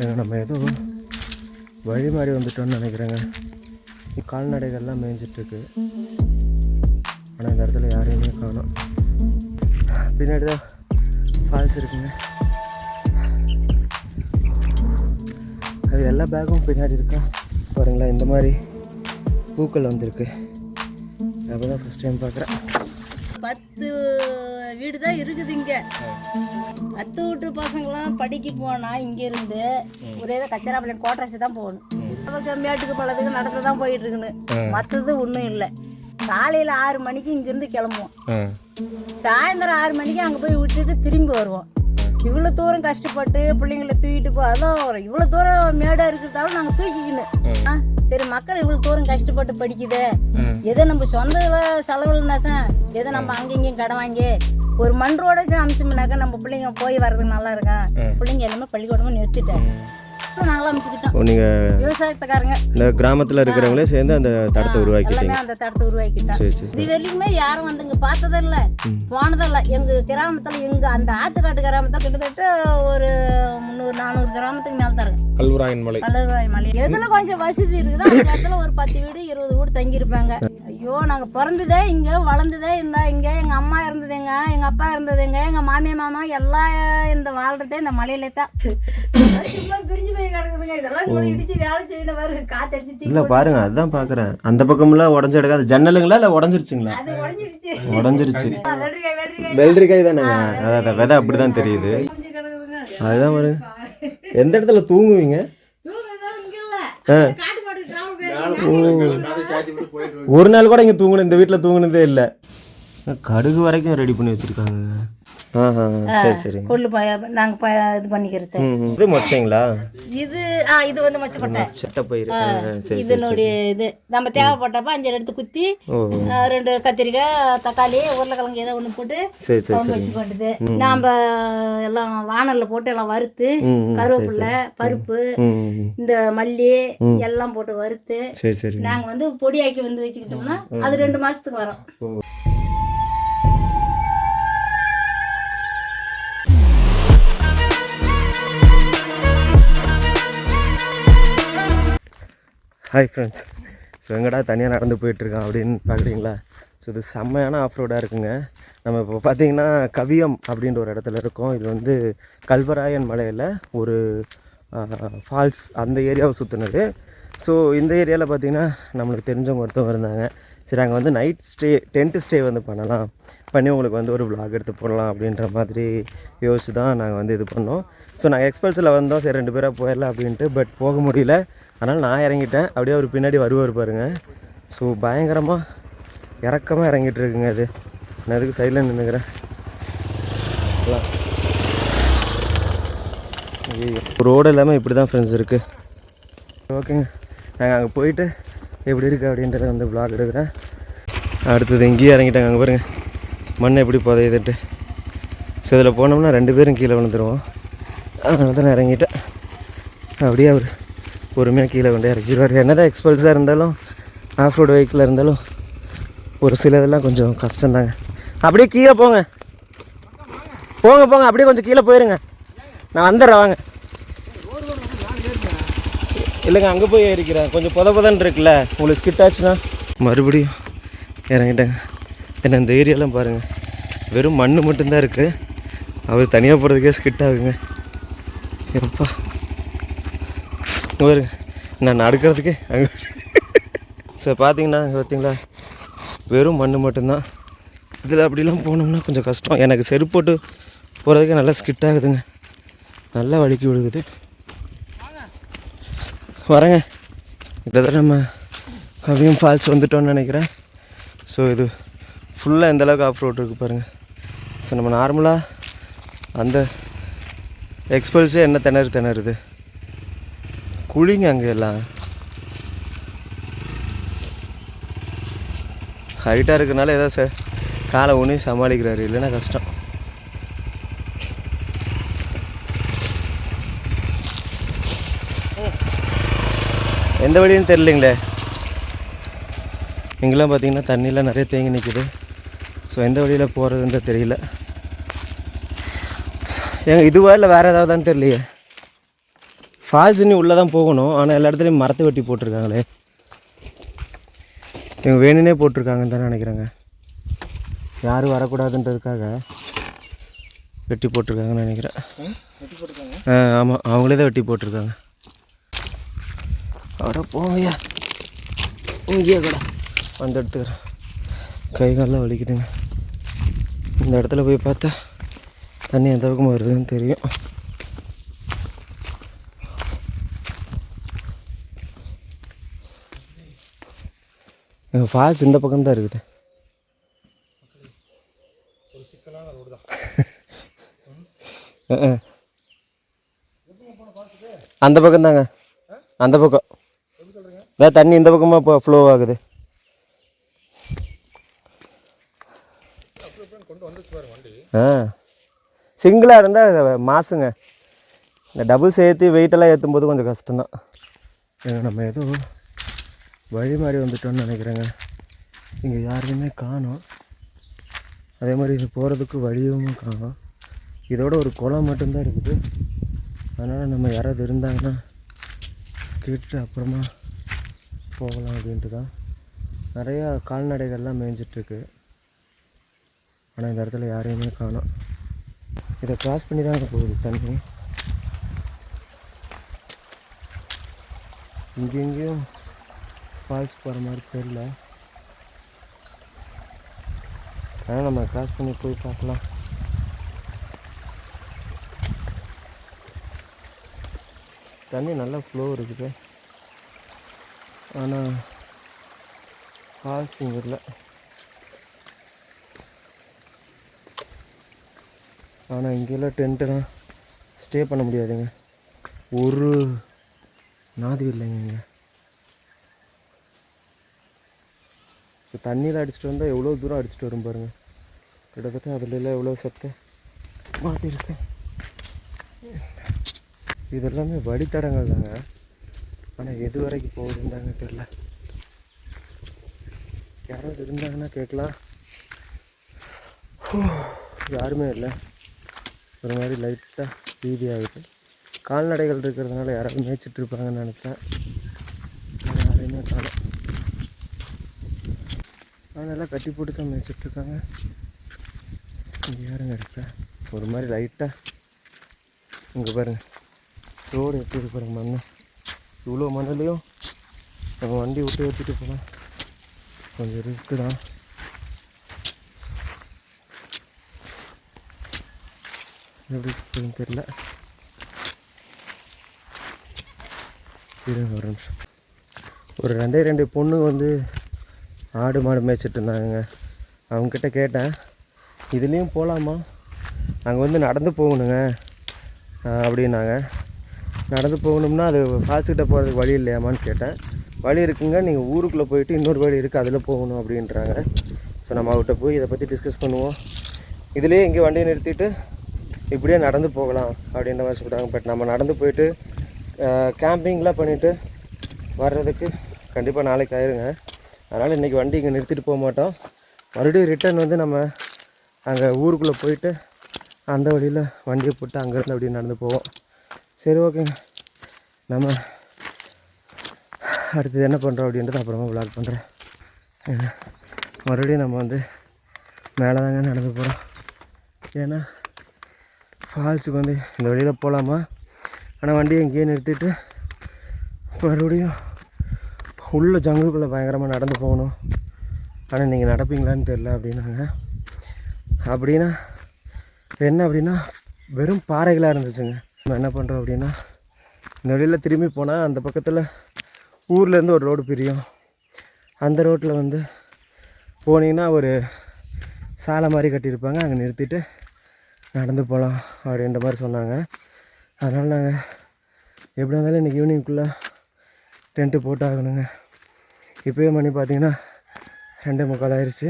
பாருங்க, நம்ம ஏதோ வழி மாறி வந்துட்டோம்னு நினைக்கிறேங்க. கால்நடைகள்லாம் மேய்ஞ்சிட்ருக்கு. ஆனால் இந்த இடத்துல யாரையுமே காணோம். பின்னாடி தான் ஃபால்ஸ் இருக்குங்க. அது எல்லா பேக்கும் பின்னாடி இருக்கா பாருங்களேன். இந்த மாதிரி பூக்கள் வந்திருக்கு. அப்போ தான் ஃபஸ்ட் டைம் பார்க்குறேன். 10 வீடு தான் இருக்குது இங்கே. 10 வீட்டு பசங்களாம் படிக்க போனால் இங்கேருந்து ஒரே கச்சராப்பள்ளி கோட்டரசி தான் போகணும். நமக்கு மேட்டுக்கு பழத்துக்கு நடக்க தான் போயிட்டு இருக்குன்னு, மற்றது ஒன்றும் இல்லை. காலையில் 6 மணிக்கு இங்கேருந்து கிளம்புவோம், சாயந்தரம் 6 மணிக்கு அங்கே போய் விட்டுட்டு திரும்பி வருவோம். இவ்வளோ தூரம் கஷ்டப்பட்டு பிள்ளைங்களை தூக்கிட்டு அதான் இவ்வளோ தூரம் மேடாக இருக்கிறதாலும் நாங்கள் தூக்கிக்கணும். சரி, மக்கள் இவ்வளோ தூரம் கஷ்டப்பட்டு படிக்குது, எதை நம்ம சொந்த செலவில் நசம், எதை நம்ம அங்கேயும் கடை வாங்கி ஒரு மண் ரோட அமிச்சோம்னாக்கா நம்ம பிள்ளைங்க போய் வர்றதுக்கு நல்லா இருக்கும். பிள்ளைங்க எல்லாமே பள்ளிக்கூடமும் நிறுத்திட்டேன். நாங்களும் அமைச்சுக்கிட்டோம். நீங்கள் விவசாயத்துக்காரங்க இந்த கிராமத்தில் இருக்கிறவங்களே சேர்ந்து அந்த தடத்தை உருவாக்கிட்டீங்க. அந்த தடத்தை உருவாக்கிட்டோம். இது வரைக்குமே யாரும் வந்து இங்கே பார்த்ததில்ல, போனதில்லை. எங்கள் கிராமத்தில் எங்கள் அந்த ஆத்துக்காட்டு கிராமத்தில் கிட்டத்தட்ட ஒரு 300-400 கிராமத்துக்கு மேலே தரங்க. கல்வராயன் மலை எதுல கொஞ்சம் வசதி இருக்குதோ அந்த இடத்துல ஒரு 10 வீடு 20 வீடு தங்கியிருப்பாங்க. ஐயோ, நாங்கள் பிறந்ததே இங்கே, வளர்ந்ததே இந்த இங்கே. எங்கள் அம்மா இருந்ததுங்க, எங்கள் அப்பா இருந்ததுங்க, எங்கள் மாமா எல்லாம் இந்த வாழ்றதே இந்த மலையில தான். பிரிஞ்சு போய் கிடக்குதுங்க. இதெல்லாம் இடிச்சு வேலை செய்யணும் பாருங்க, காத்தடிச்சு. இல்லை பாருங்க, அதுதான் பார்க்குறேன். அந்த பக்கமெல்லாம் உடஞ்சி எடுக்காது. ஜன்னலுங்களா இல்லை உடஞ்சிருச்சுங்களா? உடஞ்சிருச்சு. வெள்ளரிக்காய் தானேங்க. அதான் விதை அப்படி தான் தெரியுது. அதுதான் பாருங்க. எந்த இடத்துல தூங்குவீங்க? ஒரு நாள் கூட இங்கே தூங்கணும், இந்த வீட்டில் தூங்குனதே இல்லை. கடுகு வரைக்கும் ரெடி பண்ணி வச்சுருக்காங்க. சரி சரி. கொள்ளு நாங்கள் இது பண்ணிக்கிறது. இது மொச்சைங்களா? இது வந்து மொச்சப்பட்டை சட்டப்பயிறு. இதனுடைய இது நம்ம தேவைப்பட்டப்ப 5 எடுத்து குத்தி 2 கத்திரிக்காய், தக்காளி, உருளைக்கிழங்கு ஏதோ ஒன்று போட்டு வச்சு பண்ணுது. நாம் எல்லாம் வானல்ல போட்டு எல்லாம் வறுத்து, கருவேப்பிலை, பருப்பு, இந்த மல்லி எல்லாம் போட்டு வறுத்து நாங்கள் வந்து பொடியாக்கி வந்து வச்சுக்கிட்டோம்னா அது 2 மாசத்துக்கு வரும். Hi friends. ஸோ எங்கடா தனியாக நடந்து போயிட்டுருக்கான் அப்படின்னு பார்க்குறீங்களா? ஸோ இது செம்மையான ஆஃப் ரோடாக இருக்குங்க. நம்ம இப்போ பார்த்தீங்கன்னா கவியம் அப்படின்ற ஒரு இடத்துல இருக்கோம். இது வந்து கல்வராயன் மலையில் ஒரு ஃபால்ஸ், அந்த ஏரியாவை சுற்றுனது. ஸோ இந்த ஏரியாவில் பார்த்திங்கன்னா நம்மளுக்கு தெரிஞ்சவங்க ஒருத்தவங்க இருந்தாங்க. சரி, அங்கே வந்து நைட் ஸ்டே, டென்ட் ஸ்டே வந்து பண்ணி உங்களுக்கு வந்து ஒரு vlog எடுத்து போடலாம் அப்படின்ற மாதிரி யோசிச்சு தான் நாங்கள் வந்து இது பண்ணோம். ஸோ நாங்கள் எக்ஸ்பல்ஸில் வந்தோம், சரி 2 பேராக போயிடலாம் அப்படின்ட்டு. பட் போக முடியல, அதனால் நான் இறங்கிட்டேன். அப்படியே அவர் பின்னாடி வருவார் பாருங்கள். ஸோ பயங்கரமாக இறக்கமாக இறங்கிட்டு இருக்குங்க. அது நான் அதுக்கு சைடில் நின்றுக்கிறேன். ரோடு எல்லாமே இப்படி தான் ஃப்ரெண்ட்ஸ் இருக்குது. ஓகேங்க, நாங்கள் அங்கே போயிட்டு எப்படி இருக்குது அப்படின்றத வந்து vlog எடுக்கிறேன். அடுத்தது இங்கேயே இறங்கிட்டாங்க. அங்கே பாருங்கள் மண் எப்படி புதையுதுன்ட்டு. ஸோ இதில் போனோம்னா 2 பேரும் கீழே விழுந்துருவோம். அதனால தான் நான் இறங்கிட்டேன். அப்படியே அவர் பொறுமையாக கீழே கொண்டே இறக்கிடுவார். என்ன தான் எக்ஸ்பல்ஸாக இருந்தாலும், ஆஃப் ரோடு வெஹிக்கிளாக இருந்தாலும் ஒரு சில இதெல்லாம் கொஞ்சம் கஷ்டம்தாங்க. அப்படியே கீழே போங்க, அப்படியே கொஞ்சம் கீழே போயிருங்க. நான் வந்துடுறேன், வாங்க. இல்லைங்க, அங்கே போய் ஏறிக்கிறேன். கொஞ்சம் புதன்னு இருக்குல்ல, உங்களுக்கு ஸ்கிட் ஆச்சுன்னா மறுபடியும் இறங்கிட்டேங்க. ஏன்னா இந்த ஏரியாலாம் பாருங்கள், வெறும் மண் மட்டும்தான் இருக்குது. அவர் தனியாக போகிறதுக்கே ஸ்கிட் ஆகுங்க. எப்பா வருங்க, நான் நடக்கிறதுக்கே அங்கே. ஸோ பார்த்தீங்களா வெறும் மண் மட்டும்தான். இதில் அப்படிலாம் போனோம்னா கொஞ்சம் கஷ்டம். எனக்கு செருப்பு போட்டு போகிறதுக்கே நல்லா ஸ்கிட் ஆகுதுங்க, நல்லா வலிக்கி விழுகுது. வரேங்க, கிட்டத்தட்ட நம்ம கவியம் ஃபால்ஸ் வந்துட்டோன்னு நினைக்கிறேன். ஸோ இது ஃபுல்லாக எந்தளவுக்கு ஆஃப் ரோட் இருக்குது பாருங்கள். ஸோ நம்ம நார்மலாக அந்த எக்ஸ்பல்ஸே என்ன திணறுது குழிங்க அங்கே எல்லாம். ஹைட்டாக இருக்கிறனால ஏதோ காலை ஊனி சமாளிக்கிறாரு, இல்லைன்னா கஷ்டம். எந்த வழின்னு தெரியலைங்களே. இங்கெல்லாம் பார்த்தீங்கன்னா தண்ணியெலாம் நிறைய தேங்கி நிற்குது. ஸோ எந்த வழியில் போகிறதுன்னு தெரியல. ஏங்க இதுவா இல்லை வேறு ஏதாவதுன்னு தெரியலையே. ஃபால்ஸ் இன்னும் உள்ளே தான் போகணும். ஆனால் எல்லா இடத்துலையும் மரத்தை வெட்டி போட்டிருக்காங்களே. இவங்க வேணுன்னே போட்டிருக்காங்கன்னு தானே நினைக்கிறாங்க. யாரும் வரக்கூடாதுன்றதுக்காக வெட்டி போட்டிருக்காங்கன்னு நினைக்கிறேன். ஆமாம், அவங்களே தான் வெட்டி போட்டிருக்காங்க. அட போங்கய்யா, இங்கேயே கூட வந்து எடுத்துக்கிறேன். கை காலெலாம் வலிக்குதுங்க. இந்த இடத்துல போய் பார்த்தா தண்ணி எந்த பக்கம் வருதுன்னு தெரியும். எங்கள் ஃபால்ஸ் இந்த பக்கம் தான் இருக்குது. அந்த பக்கம் தாங்க, அந்த பக்கம் தான் தண்ணி இந்த பக்கமாக இப்போ ஃப்ளோ ஆகுது. சிங்கிளாக இருந்தால் மாசுங்க. இந்த டபுள் சேர்த்து வெயிட்டெல்லாம் ஏற்றும் போது கொஞ்சம் கஷ்டம்தான். நம்ம ஏதோ வழி மாதிரி வந்துட்டோன்னு நினைக்கிறேங்க. இங்கே யாருமே காணோம். அதே மாதிரி இது போகிறதுக்கு வழியும் காணோம். இதோட ஒரு குளம் மட்டும்தான் இருக்குது. அதனால் நம்ம யாராவது இருந்தாங்கன்னா கேட்டுட்டு அப்புறமா போகலாம் அப்படின்ட்டு தான். நிறையா கால்நடைகள்லாம் மேய்ஞ்சிட்ருக்கு. ஆனால் இந்த இடத்துல யாரையுமே காணோம். இதை கிராஸ் பண்ணி தான் போகுது தண்ணி. இங்கேயும் ஃபால்ஸ் போகிற மாதிரி தெரியல. ஆனால் நம்ம கிராஸ் பண்ணி போய் பார்க்கலாம். தண்ணி நல்லா ஃப்ளோ இருக்குது. ஆனால் ஃபால்ஸ் இங்கே இல்லை. ஆனால் இங்கெல்லாம் டென்ட்டுலாம் ஸ்டே பண்ண முடியாதுங்க. ஒரு நாதி இல்லைங்க இங்கே. இப்போ தண்ணியில் அடிச்சுட்டு வந்தால் எவ்வளோ தூரம் அடிச்சுட்டு வரும் பாருங்கள். கிட்டத்தட்ட அதுலலாம் எவ்வளோ சட்டை மாட்டிருக்கு. இதெல்லாமே வழித்தடங்கள் தாங்க. ஆனால் எது வரைக்கும் போகுதுந்தாங்க தெரில. யாராவது இருந்தாங்கன்னா கேட்கலாம். யாருமே இல்லை. ஒரு மாதிரி லைட்டாக பீதி ஆகுது. கால்நடைகள் இருக்கிறதுனால யாராவது மேய்ச்சிட்டு இருப்பாங்கன்னு நினச்சேன். யாரையுமே காணும். அதெல்லாம் கட்டி போட்டு தான் மேய்ச்சிட்ருக்காங்க. இங்கே யாருங்க இருக்க. ஒரு மாதிரி லைட்டாக இங்கே பாருங்கள் ரோடு எப்படி இருக்கு பாருங்க. மண் இவ்வளோ மண்ணிலையும் நம்ம வண்டி விட்டு ஏற்றிட்டு போகலாம். கொஞ்சம் ரிஸ்க்கு தான். எப்படி இருக்குன்னு தெரில. இருங்க ஒரு நிமிஷம். ஒரு ரெண்டு பொண்ணு வந்து ஆடு மாடு மேய்ச்சிட்டு இருந்தாங்க. அவங்கக்கிட்ட கேட்டேன், இதுலேயும் போகலாமா, அங்கே வந்து நடந்து போகணுங்க அப்படின்னாங்க. நடந்து போகணும்னா அது ஃபால்ஸ்கிட்ட போகிறதுக்கு வழி இல்லையாமான்னு கேட்டேன். வழி இருக்குங்க, நீங்கள் ஊருக்குள்ளே போயிட்டு இன்னொரு வழி இருக்குது அதில் போகணும் அப்படின்றாங்க. ஸோ நம்ம அவர்கிட்ட போய் இதை பற்றி டிஸ்கஸ் பண்ணுவோம். இதுலேயே இங்கே வண்டியை நிறுத்திட்டு இப்படியே நடந்து போகலாம் அப்படின்ற மாதிரி சொல்கிறாங்க. பட் நம்ம நடந்து போயிட்டு கேம்பிங்லாம் பண்ணிவிட்டு வர்றதுக்கு கண்டிப்பாக நாளைக்கு ஆயிருங்க. அதனால் இன்றைக்கி வண்டி இங்கே நிறுத்திட்டு போக மாட்டோம். மறுபடியும் ரிட்டர்ன் வந்து நம்ம அங்கே ஊருக்குள்ளே போயிட்டு அந்த வழியில் வண்டியை போட்டு அங்கேருந்து அப்படியே நடந்து போவோம். சரி ஓகேங்க, நம்ம அடுத்தது என்ன பண்ணுறோம் அப்படின்றத அப்புறமா விளாக் பண்ணுறேன். மறுபடியும் நம்ம வந்து மேலே தாங்க நடந்து போகிறோம். ஏன்னா ஃபால்ஸுக்கு வந்து இந்த வழியில் போகலாமா, ஆனால் வண்டியை இங்கேயே நிறுத்திட்டு மறுபடியும் உள்ள ஜங்குக்குள்ளே பயங்கரமாக நடந்து போகணும். ஆனால் நீங்கள் நடப்பீங்களான்னு தெரில அப்படின்னாங்க. அப்படின்னா என்ன அப்படின்னா வெறும் பாறைகளாக இருந்துச்சுங்க. நம்ம என்ன பண்ணுறோம் அப்படின்னா இந்த வழியில் திரும்பி போனால் அந்த பக்கத்தில் ஊர்லேருந்து ஒரு ரோடு பிரியும். அந்த ரோட்டில் வந்து போனீங்கன்னா ஒரு சாலை மாதிரி கட்டியிருப்பாங்க, அங்கே நிறுத்திட்டு நடந்து போகலாம் அப்படின்ற மாதிரி சொன்னாங்க. அதனால் நாங்கள் எப்படி இருந்தாலும் இன்றைக்கி ஈவினிங்குள்ளே டென்ட்டு போட்டாகணுங்க. இப்போயே மணி பார்த்திங்கன்னா 2:45 ஆயிடுச்சு.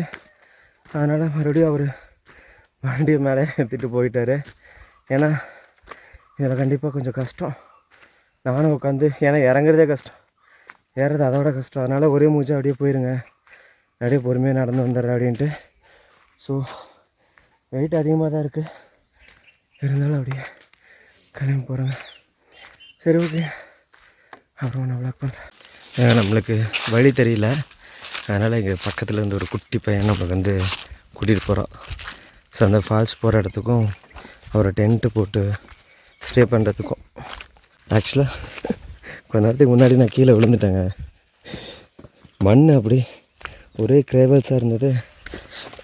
அதனால் மறுபடியும் அவர் வண்டியை மேலே ஏற்றிட்டு போயிட்டார். ஏன்னா இதில் கண்டிப்பாக கொஞ்சம் கஷ்டம். நானும் உட்காந்து, ஏன்னா இறங்குறதே கஷ்டம், ஏறுறது அதோட கஷ்டம். அதனால் ஒரே மூச்சு அப்படியே போயிருங்க, அப்படியே பொறுமையாக நடந்து வந்துடுறேன் அப்படின்ட்டு. ஸோ வெயிட் அதிகமாக தான் இருக்குது, இருந்தாலும் அப்படியே கிளம்பி போகிறேங்க. சரி ஓகே, அப்புறம் நான் வ்ளாக் பண்ணுறேன். நம்மளுக்கு வழி தெரியல, அதனால் இங்கே பக்கத்தில் இருந்து ஒரு குட்டி பையன் நம்மளுக்கு வந்து கூட்டிகிட்டு போகிறோம். ஸோ அந்த ஃபால்ஸ் போகிற இடத்துக்கும் ஒரு டென்ட்டு போட்டு ஸ்டே பண்ணுறதுக்கும். ஆக்சுவலாக கொஞ்ச நேரத்துக்கு முன்னாடி நான் கீழே விழுந்துட்டேங்க. மண் அப்படி ஒரே கிரேவல்ஸாக இருந்தது.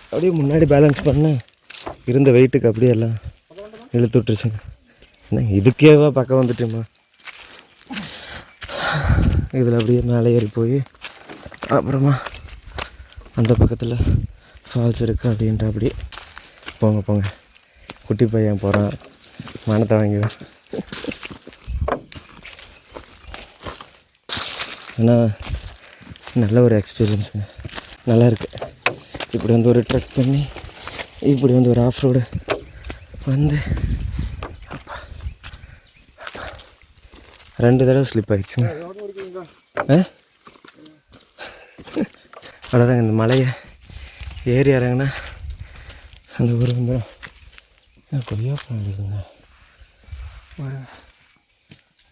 அப்படியே முன்னாடி பேலன்ஸ் பண்ண இருந்த வெயிட்டுக்கு அப்படியே எல்லாம் இழுத்து விட்டுருச்சுங்க. என்ன இதுக்கேவா பக்கம் வந்துட்டேம்மா. இதில் அப்படியே மேலே ஏறி போய் அப்புறமா அந்த பக்கத்தில் ஃபால்ஸ் இருக்குது அப்படின்ட்டு அப்படியே போங்க போங்க. குட்டி பையன் போகிறான், மனத்தை வாங்கிடுவேன். ஆனால் நல்ல ஒரு எக்ஸ்பீரியன்ஸுங்க, நல்லா இருக்குது. இப்படி வந்து ஒரு ட்ரெக் பண்ணி இப்படி வந்து ஒரு ஆஃப் ரோடு வந்து அப்பா 2 தடவை ஸ்லிப் ஆகிடுச்சுங்க. அவ்வளோதாங்க. இந்த மலையை ஏறி இறங்கினா அந்த ஊர் வந்துடும். கொய்யாப்பழம் இருக்குங்க,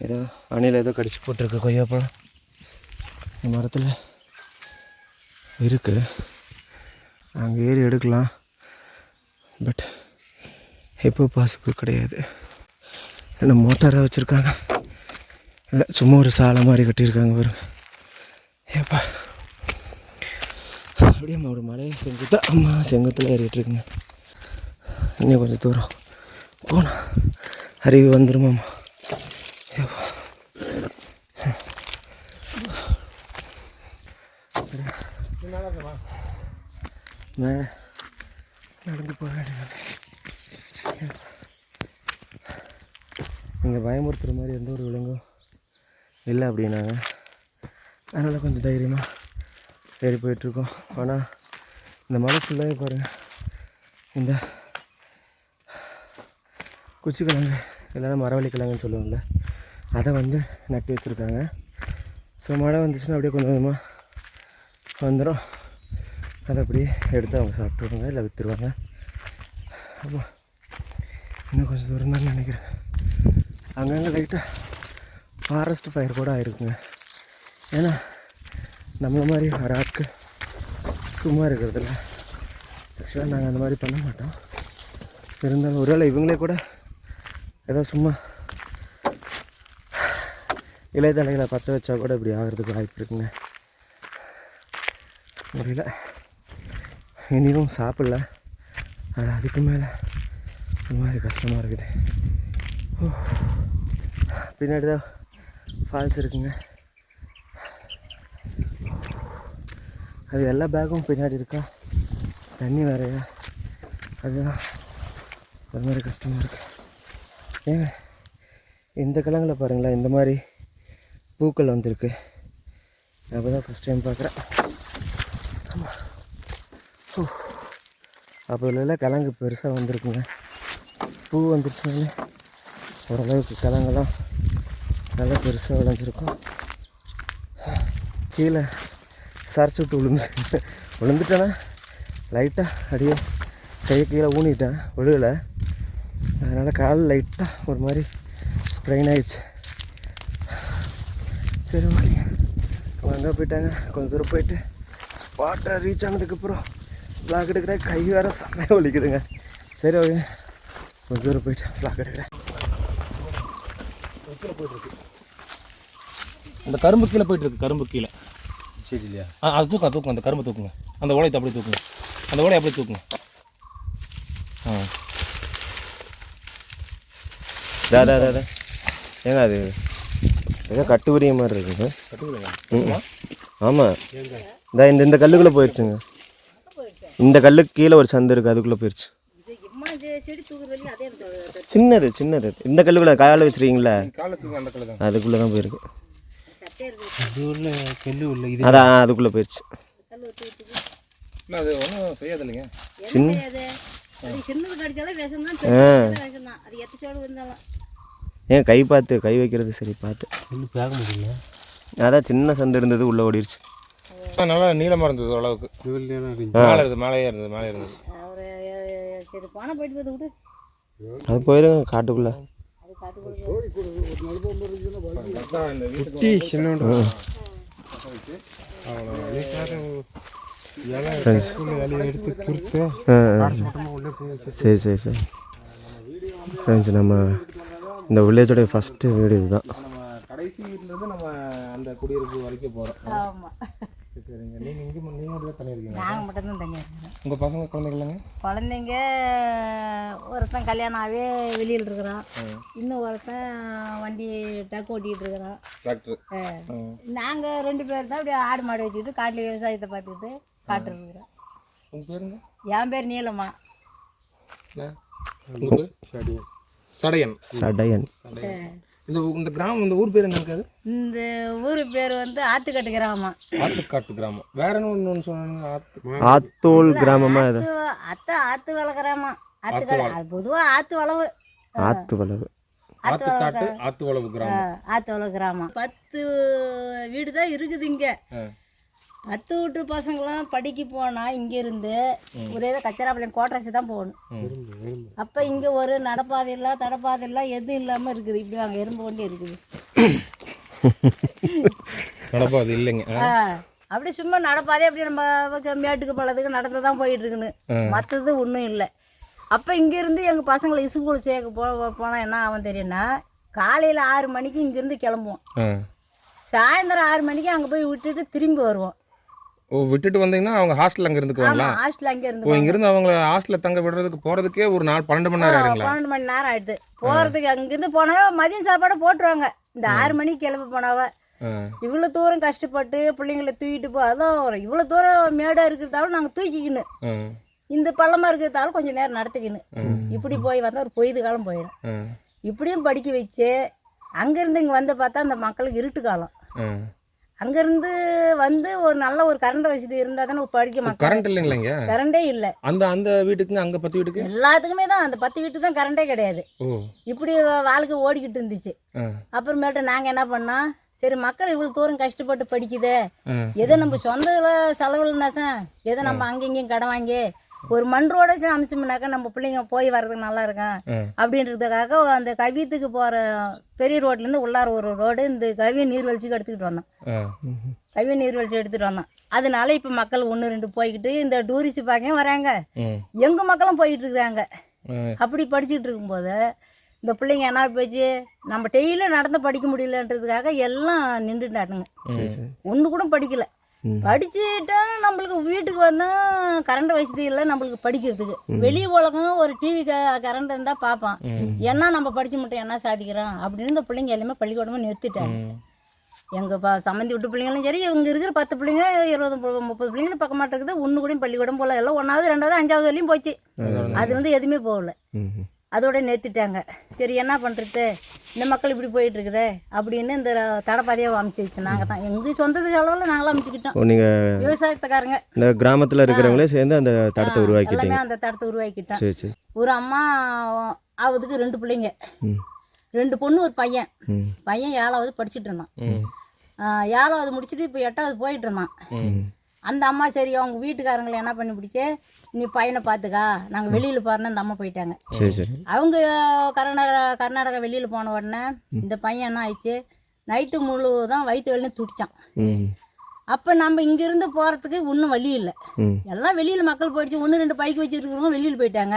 ஏதோ அணில் ஏதோ கடிச்சு போட்டிருக்கு. கொய்யாப்பழம் இந்த மரத்தில் இருக்குது, அங்கே ஏறி எடுக்கலாம். பட் இப்போ பாசிபிள் கிடையாது. என்ன மோட்டாராக வச்சுருக்காங்க, இல்லை சும்மா ஒரு சாலை மாதிரி கட்டியிருக்காங்க பாருங்க. ஏப்பா அப்படியே ஒரு மலையை செங்குத்தில் ஏறிட்டுருக்குங்க. இன்னும் கொஞ்சம் தூரம் போனால் அருவி வந்துருமாம்மா. மேலே நடந்து போக வேண்டியது. இங்கே பயமுறுத்துகிற மாதிரி எந்த ஒரு விலங்கும் இல்லை அப்படின்னாங்க. அதனால் கொஞ்சம் தைரியமாக ஏறி போயிட்டுருக்கோம். ஆனால் இந்த மலை ஃபுல்லாகவே பாருங்கள், இந்த குச்சிக்கிழங்கு இல்லைன்னா மரவள்ளி கிழங்குன்னு சொல்லுவாங்கள்ல, அதை வந்து நட்டி வச்சுருக்காங்க. ஸோ மழை வந்துச்சுன்னா அப்படியே கொஞ்சம் கொஞ்சமாக வந்துடும். அதை அப்படியே எடுத்து அவங்க சாப்பிட்ருவாங்க, இல்லை விற்றுருவாங்க. ஆமாம், இன்னும் கொஞ்சம் தூரம் தான் நினைக்கிறேன். அங்கங்கே லைட்டாக ஃபாரஸ்ட் ஃபயர் கூட ஆகிருக்குங்க. ஏன்னா நம்மள மாதிரி வர ஆட்கள் சும்மா இருக்கிறதில்ல. ஆக்சுவலாக நாங்கள் அந்த மாதிரி பண்ண மாட்டோம். இருந்தாலும் ஒருவேளை இவங்களே கூட ஏதோ சும்மா இலைத்தலைகளை பற்ற வச்சா கூட இப்படி ஆகிறதுக்கு வாய்ப்பு இருக்குங்க. முடியல, இனியும் சாப்பிடல, அதுக்கு மேலே ஒரு மாதிரி கஷ்டமாக இருக்குது. பின்னாடி தான் ஃபால்ஸ் இருக்குங்க. அது எல்லா பேக்கும் பின்னாடி இருக்கா, தண்ணி வேறையா, அதுதான் ஒரு மாதிரி கஷ்டமாக இருக்குது. ஏங்க இந்த கிழங்குல பாருங்களேன், இந்த மாதிரி பூக்கள் வந்திருக்கு. அப்போ தான் ஃபஸ்ட் டைம் பார்க்குறேன். ஆமாம், அப்போ இல்லை கிழங்கு பெருசாக வந்திருக்குங்க. பூ வந்துருச்சுனாலே ஓரளவுக்கு கிழங்கெல்லாம் நல்லா பெருசாக விளைஞ்சிருக்கும். கீழே சரிச்சு விட்டு விழுந்துட்டேன்னா லைட்டாக அப்படியே கையை கீழே ஊனிட்டேன், விழுகலை. அதனால் கால் லைட்டாக ஒரு மாதிரி ஸ்ப்ரெயின் ஆயிடுச்சு. சரி ஓகே, அங்கே போயிட்டாங்க. கொஞ்சம் தூரம் போயிட்டு ஸ்பாட்டை ரீச் ஆனதுக்கப்புறம் வ்ளாக் எடுக்கிறேன். கை வேறு செம்மையாக வலிக்குதுங்க. சரி ஓகே, கொஞ்சம் தூரம் போயிட்டு வ்ளாக் எடுக்கிறேன். போயிட்டுருக்கு அந்த கரும்பு கீழே போயிட்டுருக்கு. கரும்பு கீழே சரி இல்லையா? அது தூக்குங்க, அந்த கரும்பு தூக்குங்க, அந்த ஓலையத்தை அப்படியே தூக்குங்க, அந்த ஓலையை அப்படியே தூக்குங்க. ஏங்க அது ஏதோ கட்டுவரிய மாதிரி இருக்குங்க. ஆமாம், இந்த கல்லுக்குள்ளே போயிடுச்சுங்க. இந்த கல்லுக்கு கீழே ஒரு சந்து இருக்குது, அதுக்குள்ளே போயிடுச்சு. சின்னது இந்த கல்லுக்குள்ளே காலை வச்சுருக்கீங்களா, அதுக்குள்ளே தான் போயிருக்கு. அதான் அதுக்குள்ளே போயிடுச்சு. ஏன் கை பார்த்து கை வைக்கிறது சரி பார்த்து பார்க்க முடியல. அதான் சின்ன சந்து இருந்தது, உள்ளே ஓடிடுச்சு. நல்லா நீளமாக இருந்தது ஓரளவுக்கு. மேலேயே இருந்தது. அது போயிடும் காட்டுக்குள்ளே. இந்த வீட்டுக்கு சரி சரி சரி ஃப்ரெண்ட்ஸ், நம்ம இந்த வில்லேஜோடைய ஃபஸ்ட்டு வீடு இதுதான். நம்ம கடைசி வீட்டிலேருந்து நம்ம அந்த குடியிருப்பு வரைக்கும் போகிறோம். ஆமாம். சரிங்க. நீங்கள் மட்டும் தனியாக இருக்கீங்க? நாங்கள் மட்டும்தான் தனியாக இருக்கிறோம். உங்கள் பசங்க குழந்தைங்களாங்க? குழந்தைங்க ஒருத்தன் கல்யாணம் ஆகவே வெளியில் இருக்கிறான், இன்னும் ஒருத்தன் வண்டி டக்கு ஓட்டிகிட்டு இருக்கிறான். டாக்டர். நாங்கள் 2 பேர் தான் அப்படியே ஆடு மாடு வச்சுக்கிட்டு காட்டில் விவசாயத்தை பார்த்துக்கிட்டு காட்டு இருக்கிறோம். உங்கள் பேருங்க? என் பேர் நீலம்மா. உங்கள் பேர்? சடையன். சடையன். சடையன். இந்த கிராமம், இந்த ஊர் பேர் என்ன இருக்காது? இந்த ஊர் பேர் வந்து ஆத்துக்கட்டு கிராமம். ஆத்துக்காட்டு கிராமம். வேற ஒன்று சொன்னாங்க. ஆத்தோல் கிராமமா இது? ஆத்து வள கிராமம். ஆத்துக்கடை அது பொதுவாக ஆத்து வளவு. ஆத்து வளவு. ஆத்துக்காட்டு ஆத்து வளவு கிராமம். ஆத்து வளவு கிராமம். 10 வீடு தான் இருக்குது இங்கே. 10 வீட்டு பசங்களாம் படிக்க போனால் இங்கேருந்து ஒரே கச்சராபாளையம் கோட்ரஸு தான் போகணும். அப்போ இங்கே ஒரு நடப்பாதை இல்லை, தடப்பாதை இல்லை, எதுவும் இல்லாமல் இருக்குது. இப்படி வாங்க எறும்பு கொண்டே இருக்குது. நடப்பாது இல்லைங்க. அப்படி சும்மா நடப்பாதே அப்படி நம்ம மேட்டுக்கு பழத்துக்கு நடந்து தான் போயிட்டு இருக்குன்னு, மற்றது ஒன்றும் இல்லை. அப்போ இங்கேருந்து எங்கள் பசங்களை ஸ்கூல் சேர்க்க போனால் என்ன ஆகும் தெரியும்னா, காலையில் 6 மணிக்கு இங்கேருந்து கிளம்புவோம், சாயந்தரம் 6 மணிக்கு அங்கே போய் விட்டுட்டு திரும்பி வருவோம். ஓ, விட்டுட்டு வந்தீங்கன்னா அவங்க ஹாஸ்டல் அங்கே இருந்துக்குவாங்களா? ஹாஸ்டல் அங்கே இருந்து. ஓ, இங்கேருந்து அவங்கள ஹாஸ்டலில் தங்க விடுறதுக்கு போகிறதுக்கே ஒரு 12 மணி நேரம் ஆகுங்களா? 12 மணி நேரம் ஆயிடுது போகிறதுக்கு. அங்கேருந்து போனால் மதியம் சாப்பாடு போட்டுருவாங்க. இந்த 6 மணிக்கு கிளம்பி போனாவ இவ்வளோ தூரம் கஷ்டப்பட்டு பிள்ளைங்களை தூக்கிட்டு அதான் இவ்வளோ தூரம் மேடாக இருக்கிறதாலும் நாங்கள் தூக்கிக்கணும், இந்த பள்ளமாக இருக்கிறதாலும் கொஞ்சம் நேரம் நடத்திக்கணும். இப்படி போய் வந்தால் ஒரு பொய்து காலம் போயிடும். இப்படியும் படிக்க வச்சு அங்கேருந்து இங்கே வந்து பார்த்தா அந்த மக்களுக்கு இருட்டு காலம். அங்கேருந்து வந்து ஒரு நல்ல ஒரு கரண்ட் வசதி இருந்தால் தானே படிக்க மக்கள். கரண்ட் இல்லைங்களா? கரண்டே இல்லை. அந்த வீட்டுக்குங்க, அங்கே 10 வீட்டுக்கு எல்லாத்துக்குமே தான். அந்த 10 வீட்டுக்கு தான் கரண்டே கிடையாது. இப்படி வாழ்க்கை ஓடிக்கிட்டு இருந்துச்சு. அப்புறமேட்டு நாங்கள் என்ன பண்ணோம், சரி மக்கள் இவ்வளோ தூரம் கஷ்டப்பட்டு படிக்குதே, எதை நம்ம சொந்த செலவுலனாச்சா, எதை நம்ம அங்கேயும் கடன் வாங்கி ஒரு மண் ரோட அமிச்சோம்னாக்கா நம்ம பிள்ளைங்க போய் வர்றதுக்கு நல்லா இருக்கும் அப்படின்றதுக்காக அந்த கவியத்துக்கு போகிற பெரிய ரோட்லேருந்து உள்ளார ஒரு ரோடு இந்த கவிய நீர்வீழ்ச்சிக்கு எடுத்துக்கிட்டு வந்தோம். கவிய நீர்வீழ்ச்சி எடுத்துகிட்டு வந்தோம். அதனால இப்போ மக்கள் 1-2 போய்கிட்டு இந்த டூரிஸ்ட் பார்க்க வராங்க, எங்கள் மக்களும் போய்கிட்டு இருக்கிறாங்க. அப்படி படிச்சுக்கிட்டு இருக்கும்போது இந்த பிள்ளைங்க என்ன போச்சு, நம்ம டெய்லியும் நடந்து படிக்க முடியலன்றதுக்காக எல்லாம் நின்றுட்டாட்டுங்க. ஒன்று கூட படிக்கலை. படிச்சுட்டா நம்மளுக்கு வீட்டுக்கு வந்தால் கரண்ட் வசதி இல்லை நம்மளுக்கு படிக்கிறதுக்கு. வெளி உலகம் ஒரு டிவி கரண்ட் இருந்தால் பார்ப்போம், என்ன நம்ம படிச்சு மட்டும் என்ன சாதிக்கிறோம் அப்படின்னு இந்த பிள்ளைங்க எல்லாமே பள்ளிக்கூடமும் நிறுத்திட்டாங்க. எங்கள் சம்மந்தி விட்டு பிள்ளைங்களும் சரி, இவங்க இருக்கிற 10 பிள்ளைங்க 20-30 பிள்ளைங்களும் பக்கம் மாட்டேங்குது. ஒன்று கூட பள்ளிக்கூடம் போகல, எல்லாம் 1வது 2வது 5வது வரையும் போச்சு. அது வந்து எதுவுமே போகல, அதோட நிறுத்திட்டாங்க. சரி என்ன பண்ணுறது, இந்த மக்கள் இப்படி போயிட்டு இருக்குது அப்படின்னு இந்த தடப்பாதையாக அமைச்சு வச்சோம். நாங்கள் தான் எங்கள் சொந்த செலவில் நாங்களும் அமைச்சுக்கிட்டோம். நீங்கள் விவசாயத்துக்காரங்க இந்த கிராமத்தில் இருக்கிறவங்களே சேர்ந்து அந்த தடத்தை உருவாக்கிட்டீங்க. அந்த தடத்தை உருவாக்கிட்டோம். சரி சரி. ஒரு அம்மா ஆவதுக்கு 2 பிள்ளைங்க, 2 பொண்ணு ஒரு பையன். பையன் 7வது படிச்சுட்டு இருந்தான். 7வது முடிச்சுட்டு இப்போ 8வது போயிட்டு இருந்தான். அந்த அம்மா சரி அவங்க வீட்டுக்காரங்களை என்ன பண்ணி பிடிச்சி, நீ பையனை பார்த்துக்கா, நாங்கள் வெளியில் போகிறோன்னு அந்த அம்மா போயிட்டாங்க. சரி சரி. அவங்க கர்நாடகா வெளியில் போன உடனே இந்த பையன் என்ன ஆயிடுச்சு, நைட்டு முழுவதும் வயிற்று வலின்னு துடிச்சான். அப்போ நம்ம இங்கேருந்து போகிறதுக்கு ஒன்றும் வழி இல்லை. எல்லாம் வெளியில் மக்கள் போயிடுச்சு. 1-2 பைக் வச்சுருக்கிறவங்க வெளியில் போயிட்டாங்க.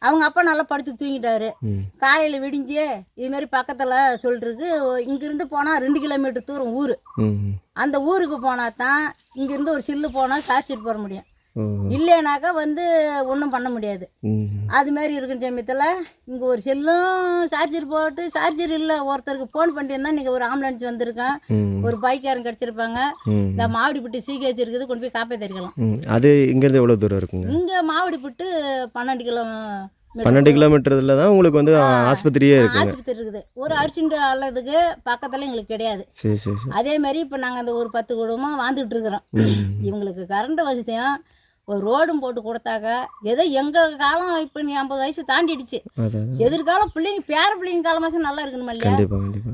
அவங்க அப்பா நல்லா படுத்து தூங்கிட்டாரு. காலையில் விடிஞ்சு இதுமாரி பக்கத்தில் சொல்லிட்டுருக்கு, இங்கேருந்து போனால் 2 கிலோமீட்டர் தூரம் ஊர். அந்த ஊருக்கு போனால் தான் இங்கேருந்து ஒரு சில்லு போனால் சார்ஜர் போட முடியும், இல்லைனாக்கா வந்து ஒன்றும் பண்ண முடியாது. அது மாதிரி இருக்கிற சமயத்தில் இங்கே ஒரு செல்லும் சார்ஜர் போட்டு சார்ஜர் இல்லை. ஒருத்தருக்கு ஃபோன் பண்ணியிருந்தா நீங்கள் ஒரு ஆம்புலன்ஸ் வந்திருக்கேன், ஒரு பைக்காரன் கிடச்சிருப்பாங்க, இந்த மாவடிப்பட்டு சிகேஜ் இருக்குது, கொண்டு போய் காப்பாற்றிருக்கலாம். அது இங்கேருந்து எவ்வளோ தூரம் இருக்குங்க? இங்கே மாவடிப்பட்டு 12 கிலோமீட்டரில் தான் உங்களுக்கு வந்து ஆஸ்பத்திரியே இருக்குது. ஆஸ்பத்திரி இருக்குது. ஒரு அர்ஜென்ட் அல்லதுக்கு பக்கத்தில் எங்களுக்கு கிடையாது. சரி சரி. அதே மாதிரி இப்போ நாங்கள் அந்த ஒரு 10 குடும்பம் வாழ்ந்துட்டு இருக்கிறோம். இவங்களுக்கு கரண்ட் வசதியும் ஒரு ரோடும் போட்டு கொடுத்தாக்க ஏதோ எங்கள் காலம் இப்போ நீ 50 வயசு தாண்டிடுச்சு, எதிர்காலம் பிள்ளைங்க பேர பிள்ளைங்க காலமாச்சும் நல்லா இருக்கணும் இல்லையா,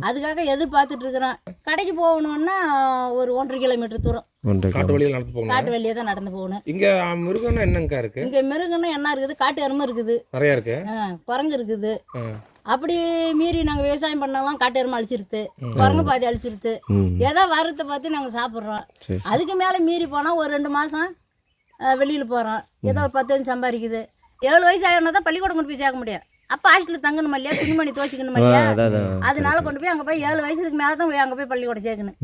அதுக்காக எதிர்பார்த்துட்டு இருக்கிறோம். கடைக்கு போகணுன்னா ஒரு 1.5 கிலோமீட்டர் தூரம் காட்டு வழியில் நடந்து போகணும். காட்டு வழியாக தான் நடந்து போகணும். இங்கே மிருகம்னா என்னங்கக்கா இருக்குது? இங்கே மிருகம்னா என்ன இருக்குது, காட்டு எருமை இருக்குது, நிறையா இருக்கு, குரங்கு இருக்குது, அப்படி மீறி நாங்கள் விவசாயம் பண்ணலாம் காட்டு எருமை அழிச்சிருது, குரங்கு பாதி அழிச்சிருது. ஏதோ வரத்தை பார்த்து நாங்கள் சாப்பிட்றோம். அதுக்கு மேலே மீறி போனால் ஒரு 2 மாதம் வெளியில் போகிறோம், ஏதோ ஒரு 10 சம்பாதிக்குது. 7 வயசு ஆகினா தான் பள்ளிக்கூடம் கொண்டு போய் சேர்க்க முடியும். அப்போ ஹாஸ்டலில் தங்கணும் இல்லையா, துணிமணி துவச்சிக்கணும் இல்லையா, அதனால கொண்டு போய் அங்கே போய் 7 வயசுக்கு மேலே தான் அங்கே போய் பள்ளிக்கூடம் சேர்க்கணும்.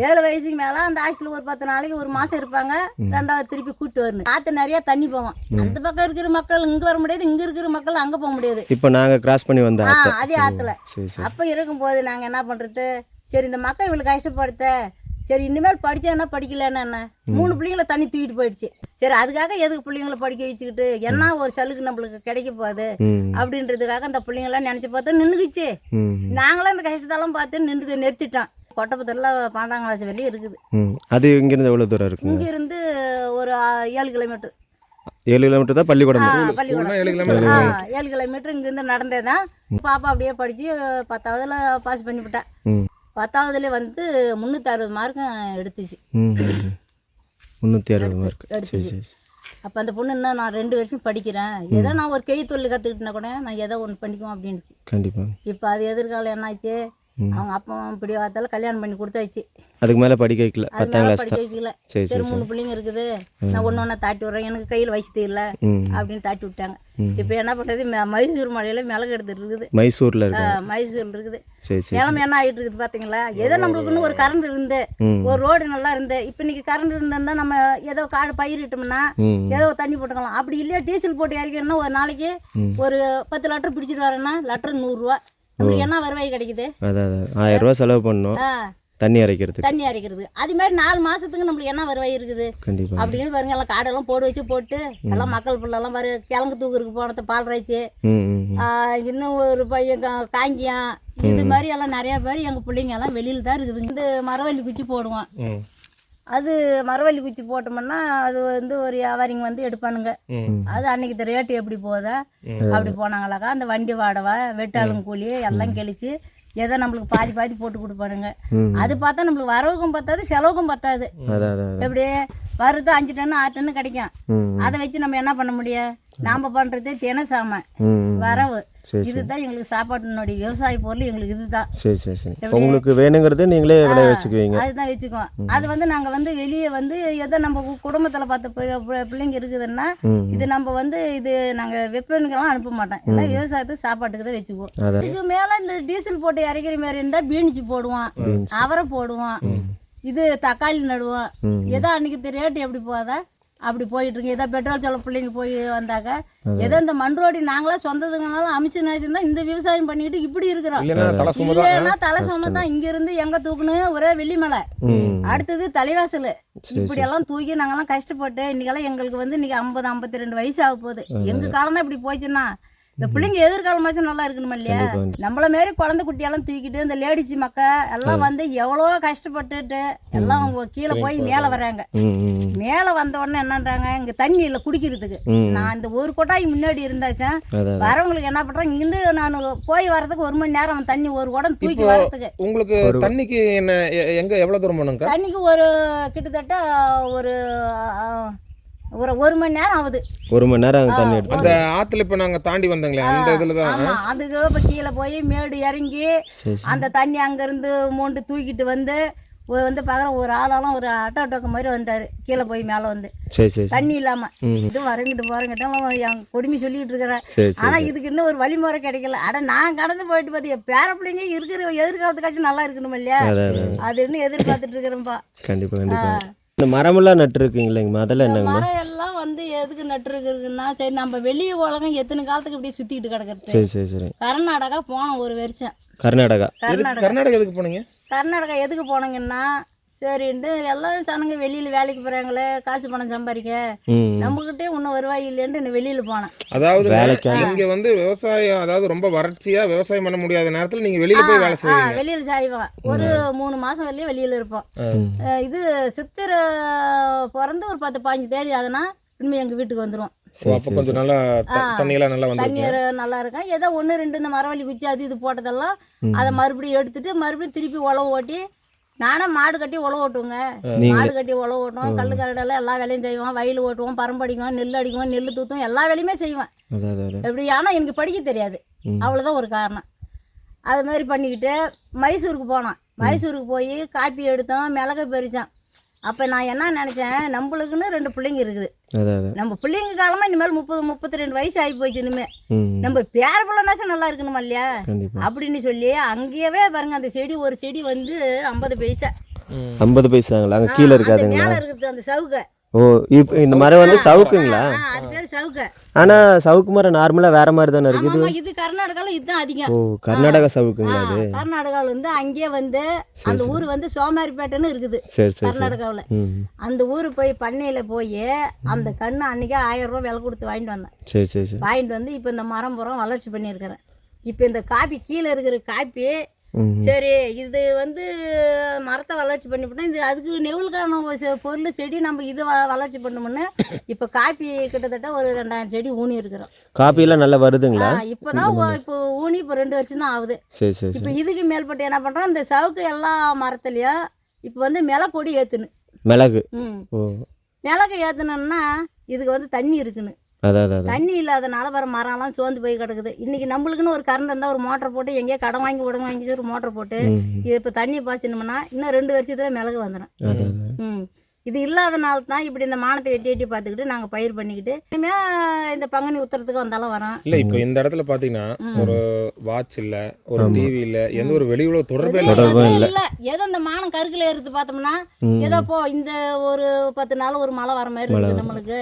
7 வயசுக்கு மேலே அந்த ஹாஸ்டலில் ஒரு 10 நாளைக்கு 1 மாதம் இருப்பாங்க, 2வது திருப்பி கூப்பிட்டு வரணும். ஆற்று நிறையா தண்ணி போவோம். அந்த பக்கம் இருக்கிற மக்கள் இங்கே வர முடியாது, இங்கே இருக்கிற மக்கள் அங்கே போக முடியாது. இப்போ நாங்கள் கிராஸ் பண்ணி வந்தோம் அதே ஆற்றுல. அப்போ இருக்கும்போது நாங்கள் என்ன பண்ணுறது, சரி இந்த மக்கள் இவ்வளோ கஷ்டப்படுத்த, சரி இனிமேல் படித்தா படிக்கலன்னா என்ன, 3 பிள்ளைங்களை தண்ணி தூக்கிட்டு போயிடுச்சு. சரி அதுக்காக எதுக்கு பிள்ளைங்களை படிக்க வச்சுக்கிட்டு, என்ன ஒரு சலுக்கு நம்மளுக்கு கிடைக்க போகுது அப்படின்றதுக்காக அந்த பிள்ளைங்களாம் நினச்சி பார்த்தா நின்றுக்குச்சு. நாங்களும் அந்த கஷ்டத்தெல்லாம் பார்த்து நிறுத்திட்டோம். கொட்டப்பத்தூரில் 12ஆம் கிளாஸ் வரையும் இருக்குது. அது இங்கேருந்து எவ்வளோ தூரம் இருக்குது? இங்கேருந்து ஒரு 7 கிலோமீட்டர். 7 கிலோமீட்டர் தான் பள்ளிக்கூடம். 7 கிலோமீட்டர் இங்கேருந்து நடந்தே தான். பாப்பா அப்படியே படித்து 10ஆவதுல பாஸ் பண்ணிவிட்டேன். 10ஆவதுல வந்து 360 மார்க்கும் எடுத்துச்சு. 360 மார்க் எடுத்துச்சு. அப்போ அந்த பொண்ணு என்ன, நான் 2 வருஷம் படிக்கிறேன், ஏதோ நான் ஒரு கை தொழில் கற்றுக்கிட்டேன்னா கூட நான் ஏதோ ஒன்று பண்ணிக்குவோம் அப்படின்னுச்சு. கண்டிப்பாக. இப்போ அது எதிர்காலம் என்னாச்சு, அவங்க அப்பா இப்படி பார்த்தாலும் கல்யாணம் பண்ணி கொடுத்தாச்சு. அதுக்கு மேலே படிக்க வைக்கல, 10ஆம் கிளாஸ் படிக்க வைக்கல. சரி 3 பிள்ளைங்க இருக்குது, நான் ஒன்று தாட்டி விட்றேன், எனக்கு கையில் வயசு இல்லை அப்படின்னு தாட்டி விட்டாங்க. இப்போ என்ன பண்ணுறது, மைசூர் மலையில் மிளகு எடுத்துட்டு இருக்குது. மைசூரில் இருக்கு, மைசூரில் இருக்குது. நிலமை என்ன ஆகிட்டு இருக்குது பார்த்தீங்களா. ஏதோ நம்மளுக்குன்னு ஒரு கரண்ட் இருந்து, ஒரு ரோடு நல்லா இருந்து, இப்போ இன்னைக்கு கரண்ட் இருந்தால் நம்ம ஏதோ காடு பயிரிட்டோம்னா ஏதோ தண்ணி போட்டுக்கலாம். அப்படி இல்லையா டீசல் போட்டு இறக்கணும்னா ஒரு நாளைக்கு ஒரு 10 லிட்டர் பிடிச்சிட்டு வரேன்னா லிட்டர் 100 ரூபா. நம்மளுக்கு என்ன வருவாய் கிடைக்குது? அதான் 1000 ரூபா செலவு பண்ணணும் தண்ணி அரைக்கிறது. அது மாதிரி 4 மாசத்துக்கு நம்மளுக்கு என்ன வருவாய் இருக்குது அப்படின்னு பாருங்க. எல்லாம் காடெல்லாம் போட்டு எல்லாம் மக்கள் பிள்ளைலாம் பாரு, கிழங்கு தூக்குறதுக்கு போனது பால் ராய்ச்சி, இன்னும் ஒரு பையன் காங்கியம், இது மாதிரி எல்லாம் நிறைய பேர் எங்க பிள்ளைங்க எல்லாம் வெளியில தான் இருக்குது. இந்த மரவள்ளி குச்சி போடுவோம். அது மரவள்ளி குச்சி போட்டோம்னா அது வந்து ஒரு வியாபாரிங்க வந்து எடுப்பானுங்க. அது அன்னைக்கு ரேட்டு எப்படி போதா அப்படி போனாங்களாக்கா அந்த வண்டி வாடவை, வெட்டாளுங்க கூலி எல்லாம் கழிச்சு ஏதோ நம்மளுக்கு பாதி போட்டு கொடுப்பானுங்க. அது பார்த்தா நம்மளுக்கு வரவுக்கும் பத்தாது, செலவுக்கும் பத்தாது. எப்படி வருது 5 டன் 6 டன் கிடைக்கும். அதை வச்சு நம்ம என்ன பண்ண முடியும்? நாம பண்றது தினசாம வரவு. இதுதான் எங்களுக்கு சாப்பாட்டினுடைய விவசாய பொருள். எங்களுக்கு இதுதான். உங்களுக்கு வேணுங்கிறது நீங்களே வச்சுக்குவீங்க. அதுதான் வச்சுக்குவோம். அது வந்து நாங்க வந்து வெளியே வந்து ஏதோ நம்ம குடும்பத்துல பார்த்த பிள்ளைங்க இருக்குதுன்னா இது நம்ம வந்து இது நாங்க வெப்பனுக்கெல்லாம் அனுப்ப மாட்டோம். எல்லாம் விவசாயத்துக்கு சாப்பாட்டுக்கு தான் வச்சுக்குவோம். இதுக்கு மேல இந்த டீசல் போட்டு இறக்கிற மாதிரி இருந்தா பீனிச்சு போடுவோம், அவரை போடுவோம், இது தக்காளி நடுவோம். ஏதோ அன்னைக்கு ரேட்டு எப்படி போதா அப்படி போயிட்டு இருக்கு. ஏதோ பெட்ரோல் செலவு பிள்ளைங்க போய் வந்தாக்க ஏதோ இந்த மண்ரோடி நாங்களா சொந்ததுங்கனாலும் அமைச்சுனா இந்த விவசாயம் பண்ணிக்கிட்டு இப்படி இருக்கிறோம். இல்லைன்னா தலை சும தான். இங்க இருந்து எங்க தூக்குன்னு ஒரே வெள்ளிமலை, அடுத்தது தலைவாசல், இப்படி எல்லாம் தூக்கி நாங்கெல்லாம் கஷ்டப்பட்டு இன்னைக்கெல்லாம் எங்களுக்கு வந்து இன்னைக்கு 50-52 வயசு ஆக போகுது. எங்க காலம் தான் இப்படி போச்சுன்னா இந்த பிள்ளைங்க எதிர்காலமாச்சும் நல்லா இருக்கணுமா இல்லையா? நம்மள மாரி குழந்தை குட்டியெல்லாம் தூக்கிட்டு இந்த லேடிஸ் மக்க எல்லாம் வந்து எவ்வளோ கஷ்டப்பட்டுட்டு எல்லாம் கீழே போய் மேலே வர்றாங்க. மேலே வந்த உடனே என்னன்றாங்க, இங்கே தண்ணி இல்லை குடிக்கிறதுக்கு. நான் இந்த ஒரு கொட்டாய் முன்னாடி இருந்தாச்சேன் வரவங்களுக்கு என்ன பண்ணுறேன், இங்கிருந்து நான் போய் வர்றதுக்கு 1 மணி நேரம் தண்ணி ஒரு குடம் தூக்கி வர்றதுக்கு. உங்களுக்கு தண்ணிக்கு என்ன எங்கே எவ்வளோ தூரம் போகணுங்க? தண்ணிக்கு ஒரு கிட்டத்தட்ட ஒரு 1 மணி நேரம் ஆகுது. 1 மணி நேரம் தண்ணி எடுத்து அந்த ஆத்துல இப்ப நாங்க தாண்டி வந்தங்களே அந்த இதுல தான். ஆமா, அதுக்கு இப்ப கீழே போய் மேடு இறங்கி அந்த தண்ணி அங்க இருந்து மோண்டு தூக்கிட்டு வந்து பாக்குற ஒரு ஆளாலும் ஒரு ஆட்டோக்கு மாதிரி வந்தாரு. கீழே போய் மேல வந்து தண்ணி இல்லாம இது வரங்கிட்டு போறங்கிட்ட என் கொடுமை சொல்லிட்டு இருக்கிறேன். ஆனா இதுக்கு இன்னும் ஒரு வழிமுறை கிடைக்கல. அட நான் கடந்து போயிட்டு பார்த்து பேர பிள்ளைங்க இருக்கிற எதிர்காலத்துக்காச்சும் நல்லா இருக்கணும் இல்லையா, அது இன்னும் எதிர்பார்த்துட்டு இருக்கிறேன்ப்பா. கண்டிப்பா. இந்த மரமெல்லாம் நட்டுருக்கீங்களேங்கம்மா, அதெல்லாம் என்னங்க? மரம் எல்லாம் வந்து எதுக்கு நட்டுருக்குன்னா, சரி நம்ம வெளியே உலகம் எத்தனை காலத்துக்கு இப்படியே சுத்திக்கிட்டு கிடக்குறது. சரி. கர்நாடகா போனோம் ஒரு வருஷம். கர்நாடகா எதுக்கு போனீங்க? கர்நாடகா எதுக்கு போனீங்கன்னா, சரின்ட்டு எல்லாம் ஜனங்க வெளியில வேலைக்கு போறாங்களே, காசு பணம் சம்பாதிக்க, நம்மகிட்டே இன்னும் வருவாய் இல்லைன்ட்டு வெளியில போனேன். அதாவது இங்க வந்து விவசாயம், அதாவது ரொம்ப வறட்சியா விவசாயம் பண்ண முடியாத நேரத்துல நீங்க வெளியில போய் வேலை செய்வீங்க. வெளியில செய்வோம். ஒரு 3 மாசம் வரையும் வெளியில இருப்போம். இது சித்திரை பிறந்து ஒரு 10-15 தேதி ஆகுதுன்னா இனிமே எங்க வீட்டுக்கு வந்துடும். கொஞ்சம் நல்லா தண்ணியெல்லாம் நல்லா வந்து தண்ணீர் நல்லா இருக்கும். ஏதோ 1-2 இந்த மரவள்ளி குச்சி அது இது போட்டதெல்லாம் அதை மறுபடியும் எடுத்துட்டு மறுபடியும் திருப்பி உழவு ஓட்டி, நானே மாடு கட்டி உழவு ஓட்டுவோங்க. மாடு கட்டி உழவு ஓட்டுவோம், கல்லு கரடெல்லாம் எல்லா வேலையும் செய்வோம், வயல் ஓட்டுவோம், பரம்பு அடிக்குவோம், நெல் அடிக்குவோம், நெல் தூத்துவோம், எல்லா வேலையுமே செய்வேன். எப்படி? ஆனால் எனக்கு படிக்க தெரியாது. அவ்வளோதான் ஒரு காரணம். அது மாதிரி பண்ணிக்கிட்டு மைசூருக்கு போனோம். மைசூருக்கு போய் காப்பி எடுத்தோம், மிளகு பறித்தோம். அப்போ நான் என்ன நினச்சேன், நம்மளுக்குன்னு 2 பிள்ளைங்க இருக்குது. நம்ம பிள்ளைங்க காலமாக இனிமேல் 30-32 வயசு ஆகி போச்சு. இனிமேல் நம்ம பேர பிள்ளைனாச்சும் நல்லா இருக்கணுமா இல்லையா அப்படின்னு சொல்லி அங்கேயே பாருங்க, அந்த செடி ஒரு செடி வந்து 50 பைசா. 50 பைசாங்களா? அங்கே கீழே இருக்காதுங்களா? மேலே இருக்குது அந்த சவுக்கை. ஓ, இப்போ இந்த மரம் வந்து சவுக்குங்களா? அது பேர் சவுக்கை. ஆனால் சவுக்கு மரம் நார்மலாக வேற மாதிரி தானே இருக்குது. ஆமாம், இது கர்நாடகாவில் இதுதான் அதிகம். ஓ, கர்நாடகா சவுக்குங்களா அது? கர்நாடகாவில் வந்து அங்கேயே வந்து அந்த ஊர் வந்து சோமாரிப்பேட்டைன்னு இருக்குது கர்நாடகாவில். அந்த ஊர் போய் பண்ணையில் போய் அந்த கன்று அன்றைக்கே 1000 ரூபா விலை கொடுத்து வாங்கிட்டு வந்தேன். சரி வாங்கிட்டு வந்து இப்போ இந்த மரம் புறம் வளர்ச்சி பண்ணியிருக்கிறேன். இப்போ இந்த காப்பி கீழே இருக்கிற காப்பி சரி, இது வந்து மரத்தை வளர்ச்சி பண்ணிவிட்டோம். இது அதுக்கு நெவுளுக்கான பொருள் செடி நம்ம இது வளர்ச்சி பண்ணோம்னு இப்போ காப்பி கிட்டத்தட்ட ஒரு 2000 செடி ஊனி இருக்கிறோம். காப்பியெல்லாம் நல்லா வருதுங்களா? இப்போதான் இப்போ ஊனி இப்போ 2 வருஷம் தான் ஆகுது. சரி. இப்போ இதுக்கு மேல்பட்டு என்ன பண்ணுறோம், இந்த சவுக்கு எல்லா மரத்துலையும் இப்போ வந்து மிளகொடி ஏற்றுன்னு. மிளகு. மிளகு ஏற்றுனோம்னா இதுக்கு வந்து தண்ணி இருக்குன்னு. தண்ணி இல்லாதனால வர மரம்லாம் சோர்ந்து போய் கிடக்குது. இன்னைக்கு நம்மளுக்குன்னு ஒரு கரண்ட் இருந்தால் ஒரு மோட்டர் போட்டு எங்கேயோ கடன் வாங்கி ஒரு மோட்டர் போட்டு இது இப்போ தண்ணி பாய்ச்சணும்னா இன்னும் 2 வருஷத்துல மிளகு வந்துடும். இது இல்லாதனால தான் இப்படி இந்த மானத்தை வெட்டி பார்த்துக்கிட்டு நாங்கள் பயிர் பண்ணிக்கிட்டு இனிமேல் இந்த பங்குனி உத்தரத்துக்கு வந்தாலும் வரோம். இல்லை, இப்போ இந்த இடத்துல பார்த்தீங்கன்னா ஒரு வாட்ச் இல்லை, ஒரு டிவி இல்லை, எந்த ஒரு வெளி உலக தொடர்பே இல்லை. ஏதோ இந்த மானம் கருக்கில் ஏறுது பார்த்தோம்னா ஏதோ இந்த ஒரு 10 நாள் ஒரு மழை வர மாதிரி இருக்குது நம்மளுக்கு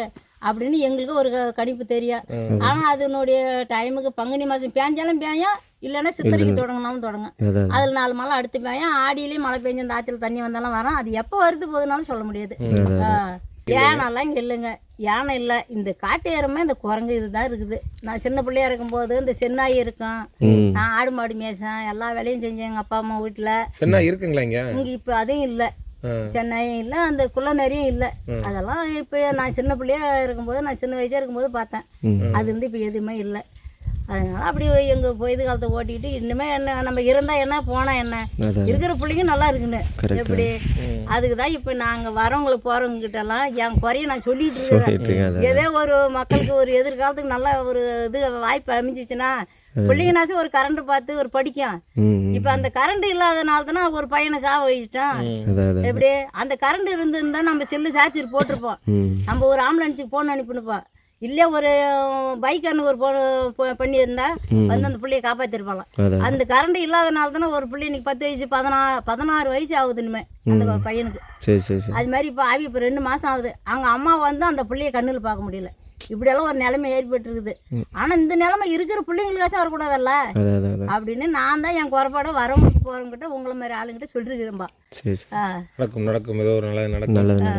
அப்படின்னு எங்களுக்கு ஒரு கணிப்பு தெரியும். ஆனால் அதனுடைய டைமுக்கு பங்குனி மாதம் பேஞ்சாலும் பேயும், இல்லைன்னா சித்திரைக்கு தொடங்கினாலும் தொடங்கும். அதில் 4 மழை அடுத்து பேயும். ஆடியிலையும் மழை பெஞ்சு அந்த ஆற்றுல தண்ணி வந்தாலும் வரும். அது எப்போ வருது போகுதுனாலும் சொல்ல முடியாது. யானைலாம் இங்கே இல்லைங்க, யானை இல்லை. இந்த காட்டு ஏறமே இந்த குரங்கு இதுதான் இருக்குது. நான் சின்ன பிள்ளையா இருக்கும்போது இந்த சென்னாய் இருக்கும், நான் ஆடு மாடு மேய்ச்சேன், எல்லா வேலையும் செஞ்சேன் எங்கள் அப்பா அம்மா வீட்டில். சென்னாய் இருக்குங்களா இங்கே? இப்போ அதுவும் இல்லை, சென்னையும் இல்லை, அந்த குள்ளநரியும் இல்லை. அதெல்லாம் இப்போ நான் சின்ன பிள்ளையா இருக்கும்போது, நான் சின்ன வயசாக இருக்கும்போது பார்த்தேன். அது வந்து இப்போ எதுவுமே இல்லை. அதனால அப்படி எங்கள் பொய்து காலத்தை ஓட்டிக்கிட்டு இன்னுமே என்ன நம்ம இருந்தால் என்ன போனால் என்ன, இருக்கிற பிள்ளைங்க நல்லா இருக்குன்னு எப்படி. அதுக்கு தான் இப்போ நாங்கள் வரவங்களுக்கு போகிறவங்ககிட்டலாம் என் குறைய நான் சொல்லிட்டு இருக்கிறேன். ஏதோ ஒரு மக்களுக்கு ஒரு எதிர்காலத்துக்கு நல்ல ஒரு இது வாய்ப்பு அமைஞ்சிச்சுன்னா பிள்ளைங்கனாச்சும் ஒரு கரண்ட் பார்த்து ஒரு படிக்கும். இப்ப அந்த கரண்ட் இல்லாதனால தானே ஒரு பையனை சாவ வச்சுட்டோம். எப்படி அந்த கரண்ட் இருந்திருந்தா நம்ம செல்லு சார்ஜர் போட்டிருப்போம், நம்ம ஒரு ஆம்புலன்ஸுக்கு போன் அனுப்பினுப்போம், இல்லை ஒரு பைக்கர்னு ஒரு போன் பண்ணியிருந்தா வந்து அந்த பிள்ளைய காப்பாற்றிருப்பாங்க. அந்த கரண்ட் இல்லாதனால தானே ஒரு பிள்ளை இன்னைக்கு 10 வயசு 16 வயசு ஆகுது இனிமே அந்த பையனுக்கு. அது மாதிரி இப்போ ஆவி இப்போ 2 மாதம் ஆகுது. அவங்க அம்மா வந்து அந்த பிள்ளைய கண்ணில் பார்க்க முடியல. இப்படியெல்லாம் ஒரு நிலைமை ஏற்பட்டுருக்குது. ஆனால் இந்த நிலைமை இருக்கிற பிள்ளைங்களுக்காச்சும் வரக்கூடாதல்ல அப்படின்னு நான் தான் என் குறைபாட வரவங்களுக்கு போகிறவங்கிட்ட உங்களை மாதிரி ஆளுங்கிட்ட சொல்லிருக்கிறேன்பா. நடக்கும் ஏதோ ஒரு நல்லது.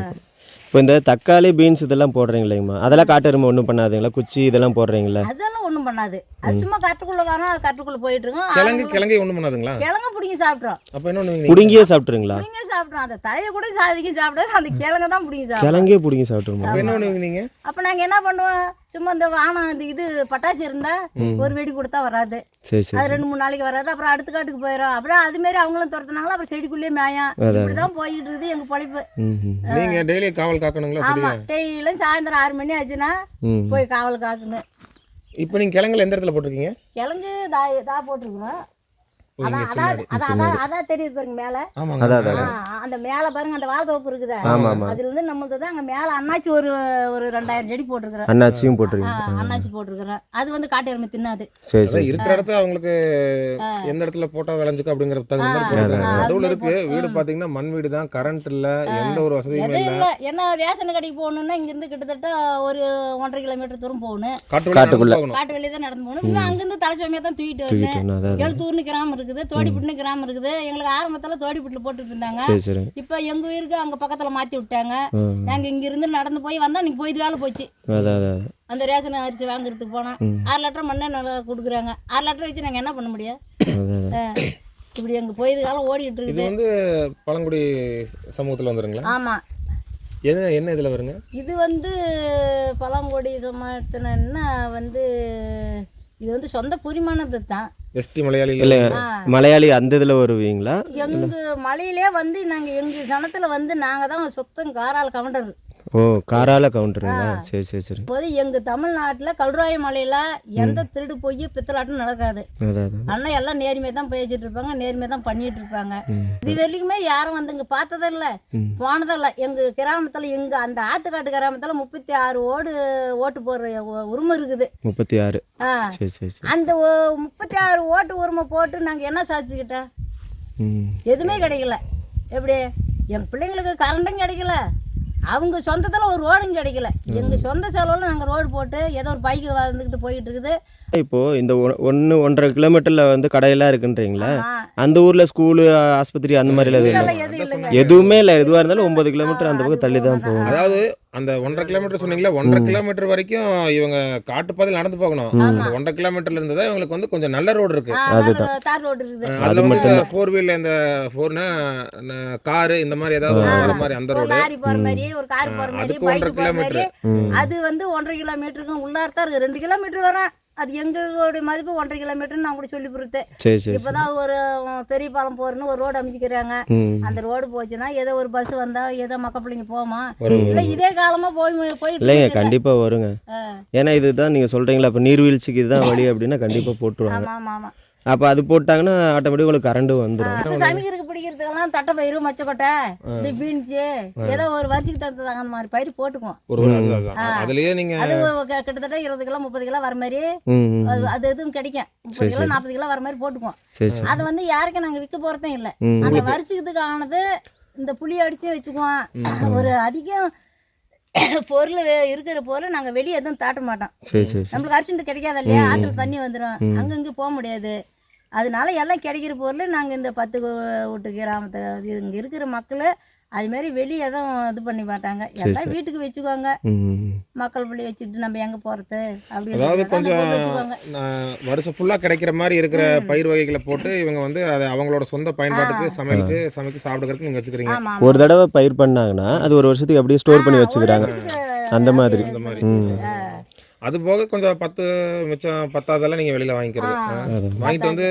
இப்போ இந்த தக்காளி பீன்ஸ் இதெல்லாம் போடுறீங்களேங்கம்மா, அதெல்லாம் காட்டு எருமை ஒன்றும் பண்ணாதுங்களா? குச்சி இதெல்லாம் போடுறீங்களா? அதெல்லாம் ஒன்றும் பண்ணாது. அது சும்மா காட்டுக்குள்ளே வரோம், அது காட்டுக்குள்ளே போயிட்டு இருக்கோம். கிழங்கு ஒன்றும் பண்ணாதுங்களா? கிழங்கு பிடிங்கி சாப்பிட்றோம். அப்போ என்ன பிடுங்கியே சாப்பிட்றீங்களா? பிடிங்கி சாப்பிட்றோம். அந்த தலையை கூட சாதிக்கும் சாப்பிடாது, அந்த கிழங்கு தான் பிடிங்கி சாப்பிடும். கிழங்கே பிடிங்கி சாப்பிட்ருமா? நீங்கள் அப்போ நாங்கள் என்ன பண்ணுவோம், சும்மா இந்த வானம் இந்த இது பட்டாசு இருந்தால் ஒரு வெடி கொடுத்தா வராது, அது 2-3 நாளைக்கு வராது. அப்புறம் அடுத்த காட்டுக்கு போயிடும். அப்புறம் அதுமாரி அவங்களும் துரத்துனாங்களா, அப்புறம் செடிக்குள்ளேயே மேயம். இப்படிதான் போயிட்டு இருக்குது எங்கள் பொழைப்பு. நீங்கள் டெய்லி காவல் காக்கணுங்களா? ஆமாம், டெய்லியும் சாயந்தரம் 6 மணி ஆச்சுன்னா போய் காவல் காக்கணும். இப்போ நீங்கள் கிழங்குல எந்த இடத்துல போட்டிருக்கீங்க? கிழங்கு தா போட்டிருக்கிறோம். அதான் தெரியுது பாருங்க மேல, அந்த மேல பாருங்க அந்த வாழைத்தோப்பு இருக்குது. அதுல இருந்து நம்மளுக்கு தான் அங்க மேல அண்ணாச்சி ஒரு 2000 செடி போட்டிருக்கிறேன். அண்ணாச்சி போட்டிருக்கிறேன். அது வந்து காட்டு எருமை தின்னாது. இருக்கிற இடத்துல அவங்களுக்கு எந்த இடத்துல போட்டா விளைஞ்சுக்கு அப்படிங்கிற தகுந்த இருக்கு. வீடு பாத்தீங்கன்னா மண் வீடு தான், கரண்ட் இல்ல, எந்த ஒரு வசதியும் இல்ல. என்ன ரேஷன் கடைக்கு போகணும்னா இங்க இருந்து கிட்டத்தட்ட ஒரு 1.5 கிலோமீட்டர் தூரம் போகணும். காட்டு வெளியே தான் நடந்து போகணும். அங்கிருந்து தலைசுவமையா தான் தூக்கிட்டு வரணும். எழுத்தூர்னு கிராமம் இருக்குது, தோடிப்புட்னு கிராமம் இருக்குது. எங்களுக்கு ஆரம்பத்தில் தோடிப்புட்டில் போட்டுட்டு இருந்தாங்க. இப்போ எங்கள் ஊருக்கு அங்கே பக்கத்தில் மாற்றி விட்டாங்க. நாங்கள் இங்கே இருந்து நடந்து போய் வந்தால் இன்னைக்கு போய் வேலை போச்சு. அந்த ரேஷன் அரிசி வாங்குறதுக்கு போனால் 6 லிட்டர் மண்ணே நல்லா கொடுக்குறாங்க. 6 லிட்டர் வச்சு நாங்கள் என்ன பண்ண முடியும்? இப்படி எங்கள் போய் காலம் ஓடிட்டு இருக்குது. இது வந்து பழங்குடி சமூகத்தில் வந்துருங்களா? ஆமாம். என்ன இதில் வருங்க? இது வந்து பழங்குடி சமூகத்தினா வந்து இது வந்து சொந்த புரிமானது தான். எஸ்டி மலையாளி இல்லை, மலையாளி அந்த இதில் வருவீங்களா? எங்கள் மலையிலே வந்து நாங்கள் எங்கள் சனத்தில் வந்து நாங்கள் தான் சுத்தம் காரால் கவுண்டர். ஓ காரால கவுண்டருங்களா? சரி சரி சரி. இப்போது எங்கள் தமிழ்நாட்டில் கல்ராய மலையில் எந்த திருடு போய் பித்தலாட்டம் நடக்காது. அதான் ஆனால் எல்லாம் நேர்மையாக தான் பேசிட்டு இருப்பாங்க, நேர்மையாக தான் பண்ணிட்டு இருப்பாங்க. இது வரைக்குமே யாரும் வந்து இங்கே பார்த்ததில்ல, போனதில்லை. எங்கள் கிராமத்தில் எங்கள் அந்த ஆத்துக்காட்டு கிராமத்தில் 36 ஓட்டு போடுற உரிமை இருக்குது. 36. சரி சரி சரி. அந்த 36 ஓட்டு உரிமை போட்டு நாங்கள் என்ன சாதிச்சுக்கிட்டோம்? எதுவுமே கிடைக்கல. எப்படி என் பிள்ளைங்களுக்கு கரண்டும் கிடைக்கல, அவங்க சொந்தத்தில் ஒரு ரோடும் கிடைக்கல. எங்கள் சொந்த செலவில் நாங்கள் ரோடு போட்டு ஏதோ ஒரு பைக்கு வந்துக்கிட்டு போயிட்டு இருக்குது. இப்போது இந்த 1-1.5 கிலோமீட்டரில் வந்து கடையெல்லாம் இருக்குன்றீங்களா? அந்த ஊரில் ஸ்கூலு ஆஸ்பத்திரி அந்த மாதிரிலாம் எதுவுமே இல்லை. எதுவாக இருந்தாலும் 9 கிலோமீட்டர் அந்த பக்கம் தள்ளி தான் போகும். அதாவது அந்த 1.5 கிலோமீட்டர் சொன்னீங்களா, 1.5 கிலோமீட்டர் வரைக்கும் இவங்க காட்டுப்பாதையில் நடந்து போகணும். அந்த 1.5 கிலோமீட்டர்ல இருந்ததா இவங்களுக்கு வந்து கொஞ்சம் நல்ல ரோடு இருக்கு. தார் ரோடு இருக்குது. அதுல மட்டும் 4 வீலர், இந்த 4னா காரு இந்த மாதிரி ஏதாவது அந்த மாதிரி அந்த ரோடு, லாரி போற மாதிரி ஒரு கார் போற மாதிரி பைக் போற மாதிரி, அது வந்து 1.5 கிலோமீட்டருக்கு உள்ளார தான் இருக்கு. 2 கிலோமீட்டர் வரும். அது எங்களுடைய மதிப்பு 1.5 கிலோமீட்டர் நான் கூட சொல்லி கொடுத்தேன். இப்பதான் ஒரு பெரிய பாலம் போறேன்னு ஒரு ரோடு அமைச்சிக்கிறாங்க. அந்த ரோடு போச்சுன்னா ஏதோ ஒரு பஸ் வந்தா ஏதோ மக்க பிள்ளைங்க போமா, இல்ல இதே காலமா போயிட்டு இல்லைங்க, கண்டிப்பா வருங்க. ஏன்னா இதுதான் நீங்க சொல்றீங்களா, இப்ப நீர்வீழ்ச்சிக்கு இதுதான் வழி அப்படின்னா கண்டிப்பா போட்டுருவாங்க. ஆமா ஆமா. அப்போ அது போட்டாங்கன்னா ஆட்டோமேட்டிக் உங்களுக்கு கரண்ட் வந்துடும். சமைக்கிறதுக்கு பிடிக்கிறதுக்கெல்லாம் தட்டை பயிறு, மச்சக்கொட்டை, இந்த பீன்ஸு ஏதோ ஒரு வருஷத்துக்கு தந்துதாங்க அந்த மாதிரி பயிர் போட்டுக்குவோம். அதுலயே நீங்க அது கிட்டத்தட்ட 20 கிலோ 30 கிலோ வர மாதிரி அது எதுவும் கிடைக்கும். 30 கிலோ 40 கிலோ வர மாதிரி போட்டுக்குவோம். அது வந்து யாருக்கும் நாங்கள் விற்க போறதே இல்லை. அந்த வருஷத்துக்கு ஆனது இந்த புளி அடிச்சு வச்சுக்குவோம். ஒரு அதிகம் பொருள் இருக்கிற பொருள் நாங்கள் வெளியே எதுவும் தாட்ட மாட்டோம். நம்மளுக்கு அரிசிட்டு கிடைக்காது இல்லையா, ஆற்றுல தண்ணி வந்துடும், அங்கங்கே போக முடியாது. அதனால எல்லாம் கிடைக்கிற பொருள் நாங்கள் இந்த 10 வீட்டு கிராமத்தை இங்கே இருக்கிற மக்கள் அதுமாரி வெளியே எதுவும் இது பண்ணி மாட்டாங்க. எல்லாம் வீட்டுக்கு வச்சுக்குவாங்க. மக்கள் பிள்ளை வச்சுட்டு நம்ம எங்கே போகிறது அப்படின்னு கொஞ்சம் வருஷம் ஃபுல்லாக கிடைக்கிற மாதிரி இருக்கிற பயிர் வகைகளை போட்டு இவங்க வந்து அதை அவங்களோட சொந்த பயன்பாட்டுக்கு சமைச்சு சாப்பிடுறதுக்கு நீங்கள் வச்சுக்கிறீங்க. ஒரு தடவை பயிர் பண்ணாங்கன்னா அது ஒரு வருஷத்துக்கு அப்படியே ஸ்டோர் பண்ணி வச்சுக்கிறாங்க. அந்த மாதிரி அது போக கொஞ்சம் 10 மிச்சம் 10 நீங்கள் வெளியில் வாங்கிக்கிறது. வாங்கிட்டு வந்து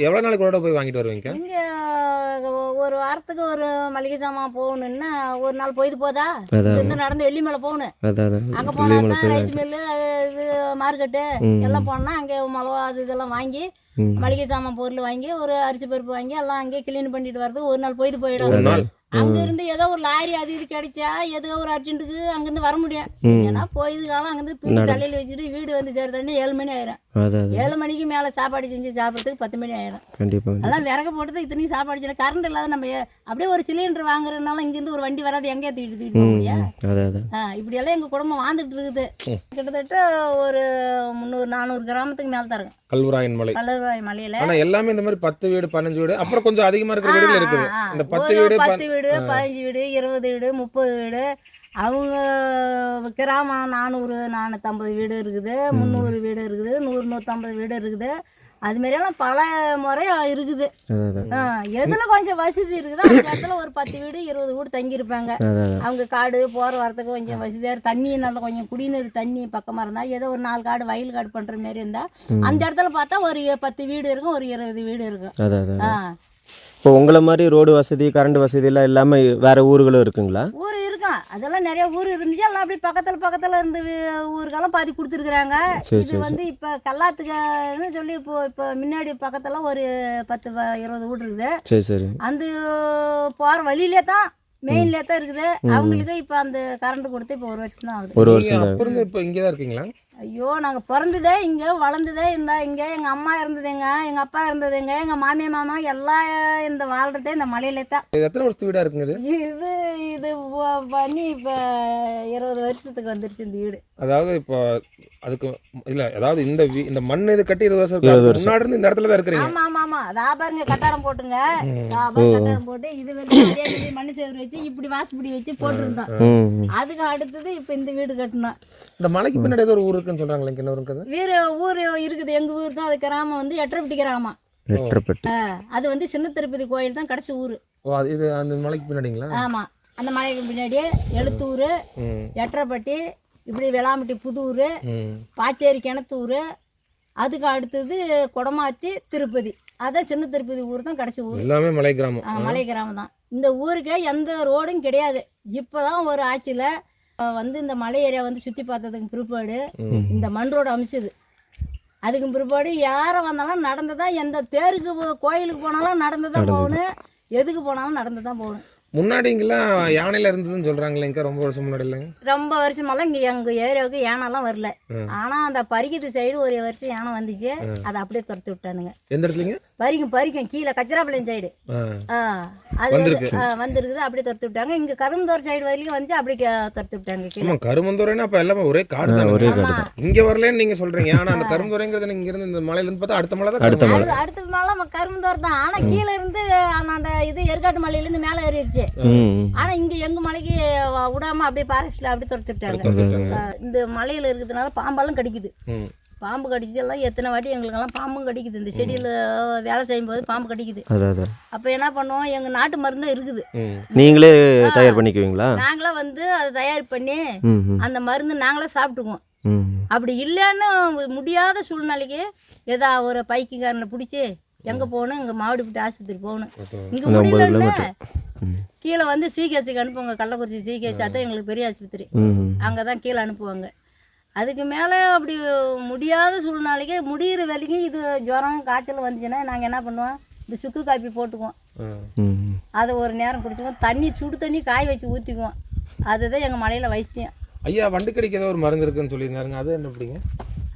எவ்வளோ நாளைக்கு கூட போய் வாங்கிட்டு வருவீங்க? இங்கே ஒரு வாரத்துக்கு ஒரு மளிகை சாமான் போகணுன்னா ஒரு நாள் போதா இருந்து நடந்து வெள்ளிமலை போகணும். அங்கே போனா ரைஸ் மில்லு, இது மார்க்கெட்டு எல்லாம் போனோம்னா அங்கே மிளகா அது இதெல்லாம் வாங்கி மளிகை சாமான் பொருள் வாங்கி ஒரு அரிசி பருப்பு வாங்கி எல்லாம் அங்கேயே கிளீன் பண்ணிட்டு வரது ஒரு நாள் போயிடும். அங்க இருந்து ஏதோ ஒரு லாரி அது இது கிடைச்சா ஏதோ ஒரு அர்ஜென்ட்டுக்கு அங்கிருந்து வர முடியும். ஏன்னா போயிது காலம் அங்கிருந்து தூக்கி தலையில வச்சுட்டு வீடு வந்து சேர்த்தோடனே 7 மணி ஆயிரும். 7 மணிக்கு மேல சாப்பாடு செஞ்சு சாப்பிட்றதுக்கு 10 மணி ஆயிரும். அதெல்லாம் விறகு போட்டது இத்தனையும் சாப்பாடு செய்யணும். கரண்ட் இல்லாத நம்ம அப்படியே ஒரு சிலிண்டர் வாங்குறதுனால இங்கிருந்து ஒரு வண்டி வராது, எங்கேயா தூக்கிட்டு போக முடியாது. இப்படி எல்லாம் எங்க குடும்பம் வாழ்ந்துட்டு இருக்குது. கிட்டத்தட்ட ஒரு 300-400 கிராமத்துக்கு மேல தான் இருக்கும் கல்வராயன் மலையில. ஆனா எல்லாமே இந்த மாதிரி 10 வீடு 15 வீடு அப்புறம் கொஞ்சம் அதிகமா இருக்கிற வீடுகள் இருக்குது. இந்த 10 வீடு 15 வீடு 20 வீடு 30 வீடு அவங்க கிராமம் 400-450 வீடு இருக்குது, 300 வீடு இருக்குது, 100-150 வீடு இருக்குது. அது மாதிரியெல்லாம் பல முறை இருக்குது. எதுல கொஞ்சம் வசதி இருக்குதோ அந்த இடத்துல ஒரு 10 வீடு 20 வீடு தங்கியிருப்பாங்க. அவங்க காடு போற வரத்துக்கு கொஞ்சம் வசதியாக, தண்ணி நல்லா கொஞ்சம் குடிநீர் தண்ணி பக்கமாக இருந்தால் ஏதோ ஒரு 4 காடு வயல் காடு பண்ணுற மாதிரி இருந்தால் அந்த இடத்துல பார்த்தா ஒரு 10 வீடு இருக்கும், ஒரு 20 வீடு இருக்கும். இப்போ உங்களை மாதிரி ரோடு வசதி கரண்ட் வசதி எல்லாம் இல்லாமல் வேற ஊர்களும் இருக்குங்களா? ஊர் இருக்கும், அதெல்லாம் நிறைய ஊர் இருந்துச்சு. எல்லாம் அப்படி பக்கத்தில் இருந்து ஊருக்கெல்லாம் பாதி கொடுத்துருக்குறாங்க. இது வந்து இப்போ கல்லாத்துக்குன்னு சொல்லி இப்போ முன்னாடி பக்கத்தில் ஒரு 10-20 வீடு இருக்குது. அந்த போகிற வழியிலே தான் மெயின்லேயே தான் இருக்குது. அவங்களுக்கு இப்போ அந்த கரண்ட் கொடுத்து இப்போ 1 வருஷம் தான் ஆகுது. 1 வருஷம் இப்போ இங்கே தான் இருக்கீங்களா? ஐயோ, நாங்கள் பிறந்ததே இங்கே, வளர்ந்ததே இங்கே. எங்கள் அம்மா இருந்ததுங்க, எங்கள் அப்பா இருந்ததுங்க, எங்கள் மாமா எல்லாம் இந்த வாழ்றதே இந்த மலையில தான். எத்தனை வருஷத்து வீடாக இருக்குங்க இது பண்ணி இப்போ 20 வருஷத்துக்கு வந்துருச்சு இந்த வீடு. அதாவது இப்போ அதுக்கு இல்லை, அதாவது இந்த மண் இது கட்டி 20 வருஷம் முன்னாடி இருந்து இந்த இடத்துல தான் இருக்கிறீங்க. ஆமாம். அதா பாருங்க கட்டாடம் போட்டுங்க, கட்டாடம் போட்டு இது வரைக்கும் மண்ணு சேவரு வச்சு இப்படி வாசப்படி வச்சு போட்டுருந்தோம். அதுக்கு அடுத்தது இப்போ இந்த வீடு கட்டணும். இந்த மலைக்கு பின்னாடி ஏதோ ஒரு ஊர் இருக்குன்னு சொல்றாங்களே, என்ன இருக்குது? வேறு ஊர் இருக்குது, எங்கள் ஊர் தான். அது கிராமம் வந்து எட்டரைப்பட்டி கிராமம். அது வந்து சின்ன திருப்பதி கோயில் தான் கடைசி ஊர். இது அந்த மலைக்கு பின்னாடிங்களா? ஆமாம், அந்த மலைக்கு பின்னாடி எழுத்தூர், எட்டரைப்பட்டி, இப்படி வெளாம்பட்டி புதூர், பாச்சேரி கிணத்தூர், அதுக்கு அடுத்தது கொடமாத்தி திருப்பதி. அதான் சின்ன திருப்பதி ஊர் தான் கடைசி ஊர். எல்லாமே மலை கிராமம். மலை கிராமம் தான். இந்த ஊருக்கு எந்த ரோடும் கிடையாது. இப்போதான் ஒரு ஆட்சியில் வந்து இந்த மலை ஏரியா வந்து சுற்றி பார்த்ததுக்கு பிற்பாடு இந்த மண் ரோடு அமைச்சது. அதுக்கு பிற்பாடு யாரை வந்தாலும் நடந்து தான், எந்த தேருக்கு கோயிலுக்கு போனாலும் நடந்து தான் போகணும், எதுக்கு போனாலும் நடந்து தான் போகணும். முன்னாடி இங்கெல்லாம் யானையில இருந்ததுன்னு சொல்றாங்களேங்க, ரொம்ப வருஷம் முன்னாடி இல்லைங்க? ரொம்ப வருஷமெல்லாம் இங்கே எங்கள் ஏரியாவுக்கு யானைலாம் வரல. ஆனால் அந்த பறிக்கிறது சைடு ஒரு வருஷம் யானை வந்துச்சு, அதை அப்படியே துரத்து விட்டானுங்க. எந்த இடத்துலங்க? பறிக்கும் கீழே கச்சராப்பாளையம் சைடு அது வந்துருக்குது, அப்படியே துரத்து விட்டாங்க. இங்கே கரும்புந்தோர் சைடு வரைக்கும் வந்துச்சு, அப்படியே துரத்து விட்டாங்க கீழே. கரும்புந்தோரைன்னா அப்போ எல்லாமே ஒரே காடு தான். இங்கே வரலன்னு நீங்கள் சொல்கிறீங்க, ஆனால் அந்த கரும்புந்தோரைங்கிறது இங்கே இருந்து இந்த மலையிலேருந்து பார்த்தா அடுத்த மலை தான். அடுத்த மலை கரும்புந்தோர் தான். ஆனால் கீழே இருந்து அந்த இது எருக்காட்டு மலையிலேருந்து மேலே ஏறிடுச்சு. ஆனா இங்க எங்க மலைக்கு விடாம அப்படியே பாரஸ்ட்ல அப்படியே துரத்துட்டாங்க. இந்த மலையில இருக்கிறதுனால பாம்பெல்லாம் கடிக்குது. பாம்பு கடிச்செல்லாம் எத்தனை வாட்டி எங்களுக்கெல்லாம் பாம்பும் கடிக்குது. இந்த செடியில வேலை செய்யும் போது பாம்பு கடிக்குது. அப்ப என்ன பண்ணுவோம், எங்க நாட்டு மருந்து இருக்குது. நீங்களே தயார் பண்ணிக்குவீங்களா? நாங்களே வந்து அதை தயார் பண்ணி அந்த மருந்து நாங்களே சாப்பிட்டுக்குவோம். அப்படி இல்லைன்னு முடியாத சூழ்நிலைக்கு ஏதா ஒரு பைக்குக்காரனை பிடிச்சி எங்க போகணும், இங்க மாவடிப்பட்டி ஆஸ்பத்திரி போகணும். இங்க முடியலன்னு கீழே வந்து சிஹெச்சுக்கு அனுப்புவாங்க. கள்ளக்குறிச்சி சிஹெச் தான் எங்களுக்கு பெரிய ஆஸ்பத்திரி, அங்கே தான் கீழே அனுப்புவாங்க. அதுக்கு மேலே அப்படி முடியாத சூழ்நிலைக்கு முடிகிற வரைக்கும் இது ஜுரம் காய்ச்சல் வந்துச்சுன்னா நாங்கள் என்ன பண்ணுவோம், இந்த சுக்கு காப்பி போட்டுக்குவோம். அதை ஒரு நேரம் குடிச்சுக்குவோம். தண்ணி சுடு தண்ணி காய வச்சு ஊற்றிக்குவோம். அதுதான் எங்கள் மலையில் வைத்தியம். ஐயா, வண்டு கடிக்க ஏதோ ஒரு மருந்து இருக்குன்னு சொல்லியிருந்தாருங்க, அது என்ன அப்படிங்க?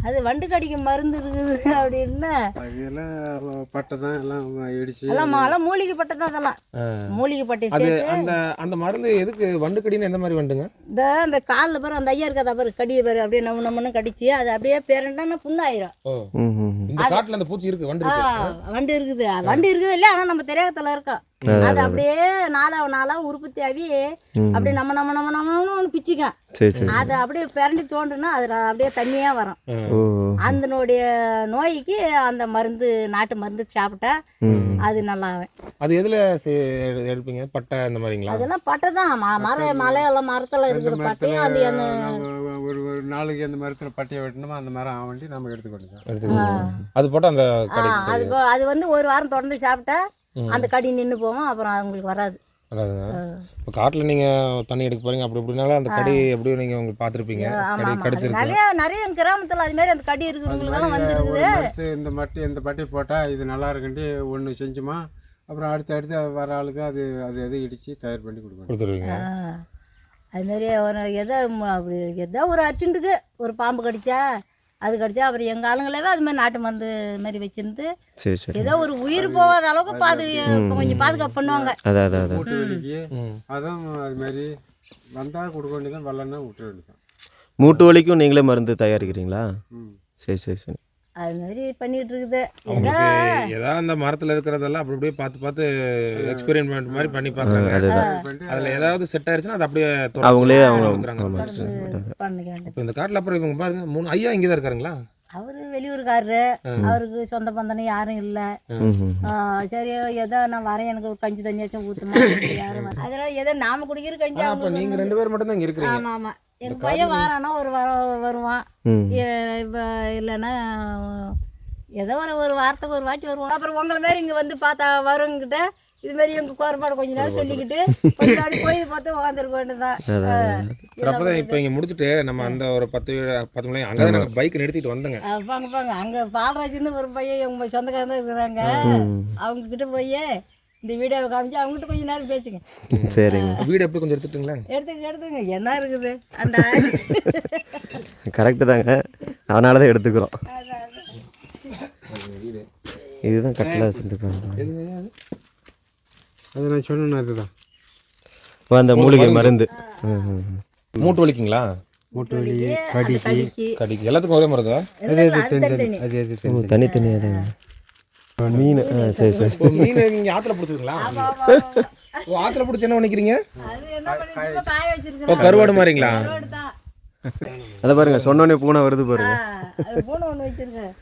அது வண்டு கடிக்க மருந்து இருக்குது அப்படின்னா பட்டை தான் எல்லாம் இடிச்சு எல்லாம் மூலிகை பட்டை தான். அதெல்லாம் மூலிகை பட்டை. அந்த மருந்து எதுக்கு? வண்டு கடின்னு எந்த மாதிரி வண்டுங்க? அந்த காலில் பாரு, அந்த ஐயா இருக்காதா பாரு, கடியை பாரு, அப்படியே நம்மன்னு கடிச்சு அது அப்படியே பேரண்டா புண்ணாயிரும். இந்த காட்டுல அந்த பூச்சி இருக்கு, வண்டு இருக்குது. வண்டு இருக்குது இல்லையா, ஆனால் நம்ம தெரியாதல இருக்கோம். அது அப்படியே நாளாக உற்பத்தி ஆகி அப்படியே நம்ம பிச்சுக்க. அது அப்படியே பிறண்டி தோண்டுனா அது அப்படியே தண்ணியா வரும். அதனுடைய நோய்க்கு அந்த மருந்து, நாட்டு மருந்து சாப்பிட்டா அது நல்லா. அது எதுல எடுப்பீங்க? பட்டை அந்த மாதிரிங்களா? அதெல்லாம் பட்டை தான். மலையெல்லாம் மரத்துல இருக்கிற பட்டை. அது ஒரு நாளைக்கு அந்த மரத்துல பட்டையை வெட்டணுமா, அந்த மரம் ஆவண்டி நம்ம எடுத்துக்கொண்டு அது போட்டு அந்த அது வந்து ஒரு வாரம் தொடர்ந்து சாப்பிட்டா அந்த கடி நின்று போவோம், அப்புறம் அவங்களுக்கு வராது. இப்போ காட்டில் நீங்கள் தண்ணி எடுக்க போறீங்க, அப்படி இப்படினால அந்த கடி எப்படியும் நீங்கள் உங்களுக்கு பார்த்துருப்பீங்க. நிறைய கிராமத்தில் அது மாதிரி அந்த கடி இருக்கிறவங்களுக்கெல்லாம் வந்துருக்குது. இந்த பட்டி போட்டால் இது நல்லா இருக்குன்ட்டு ஒன்று செஞ்சுமா, அப்புறம் அடுத்து வர ஆளுக்கு அது எது இடித்து தயார் பண்ணி கொடுத்துருவீங்க. அதுமாரி ஒரு ஏதோ ஒரு அர்ஜென்ட்டுக்கு ஒரு பாம்பு கடிச்சா அது கடிச்சா அப்புறம் எங்கள் ஆளுங்களவே அது மாதிரி நாட்டு மருந்து மாதிரி வச்சிருந்து ஏதோ ஒரு உயிர் போகாத அளவுக்கு கொஞ்சம் பாதுகாப்பு பண்ணுவாங்க. அதான் அது மாதிரி வந்தால் கொடுக்க வேண்டியதான், வரலன்னா விட்டுற வேண்டியதான். மூட்டு வலிக்கும் நீங்களே மருந்து தயாரிக்கிறீங்களா? சரி. அது மாதிரி பண்ணிட்டு இருக்குது. ஏதாவது அந்த மரத்தில் இருக்கிறதெல்லாம் அப்படி அப்படியே பார்த்து எக்ஸ்பெரிமெண்ட் மாதிரி பண்ணி பார்க்குறாங்க. அதில் ஏதாவது செட் ஆயிடுச்சுன்னா அது அப்படியே அவங்களே இப்போ இந்த காட்டில் அப்புறம் இவங்க பாருங்க, 3 ஐயா இங்கே தான் இருக்காருங்களா? அவரு வெளியூருக்காரரு, அவருக்கு சொந்த பந்தனம் யாரும் இல்லை. சரி ஏதோ நான் வரேன், எனக்கு ஒரு கஞ்சி தண்ணியாச்சும் ஊற்றுமா யாரும். அதெல்லாம் ஏதோ நாம குடிக்கிற கஞ்சி. அப்போ நீங்கள் 2 பேர் மட்டும் தான் இங்கே இருக்கிறீங்க? ஆமாம். எங்கள் பையன் வாரானா ஒரு வருவான், இப்போ இல்லைன்னா ஏதோ ஒரு வாரத்துக்கு ஒரு வாட்டி வருவான். அப்புறம் உங்களை மாரி இங்கே வந்து பார்த்தா வருங்கிட்ட இது மாதிரி எங்கள் கோரப்பாடு கொஞ்ச நேரம் சொல்லிக்கிட்டு கொஞ்ச நாள் கோயில் பார்த்து உட்காந்துருக்க வேண்டியதான். அப்போதான் இப்போ இங்கே முடிச்சுட்டு நம்ம அந்த ஒரு 10 மணி அங்கே தான் நாங்கள் பைக் நிறுத்திட்டு வந்தோங்க. பாங்க அங்கே பாலராஜ்னு ஒரு பையன் எங்கள் சொந்தக்காரங்க தான் இருக்கிறாங்க. அவங்கக்கிட்ட போய் இந்த வீடியோவை காமிச்சு அவங்ககிட்ட கொஞ்சம் நேரம் பேசுங்க. சரிங்க. வீடியோ எப்படி கொஞ்சம் எடுத்துட்டுங்களா? எடுத்துங்க. என்ன இருக்குது அந்த கரெக்டு தாங்க, அதனால தான் எடுத்துக்கிறோம். இதுதான் கட்டில் வச்சுருந்துருக்காங்க. அது நான் சொன்னேன், அதுதான் இப்போ அந்த மூலிகை மருந்து. மூட்டு வலிக்குங்களா? மூட்டு வலி, கடிக்கு எல்லாத்துக்கும் ஒரே மருந்தா? அது தனித்தனியாக தாங்க. மீன் சரி. மீன் நீங்கள் ஆற்றுல பிடிச்சிருங்களா? ஆற்றுல பிடிச்சி என்ன பண்ணிக்கிறீங்க? கருவாடு மாதிரிங்களா? அதை பாருங்க, சொன்னோடனே பூனை வருது பாருங்க. பூனை ஒன்று வச்சிருக்கேன்.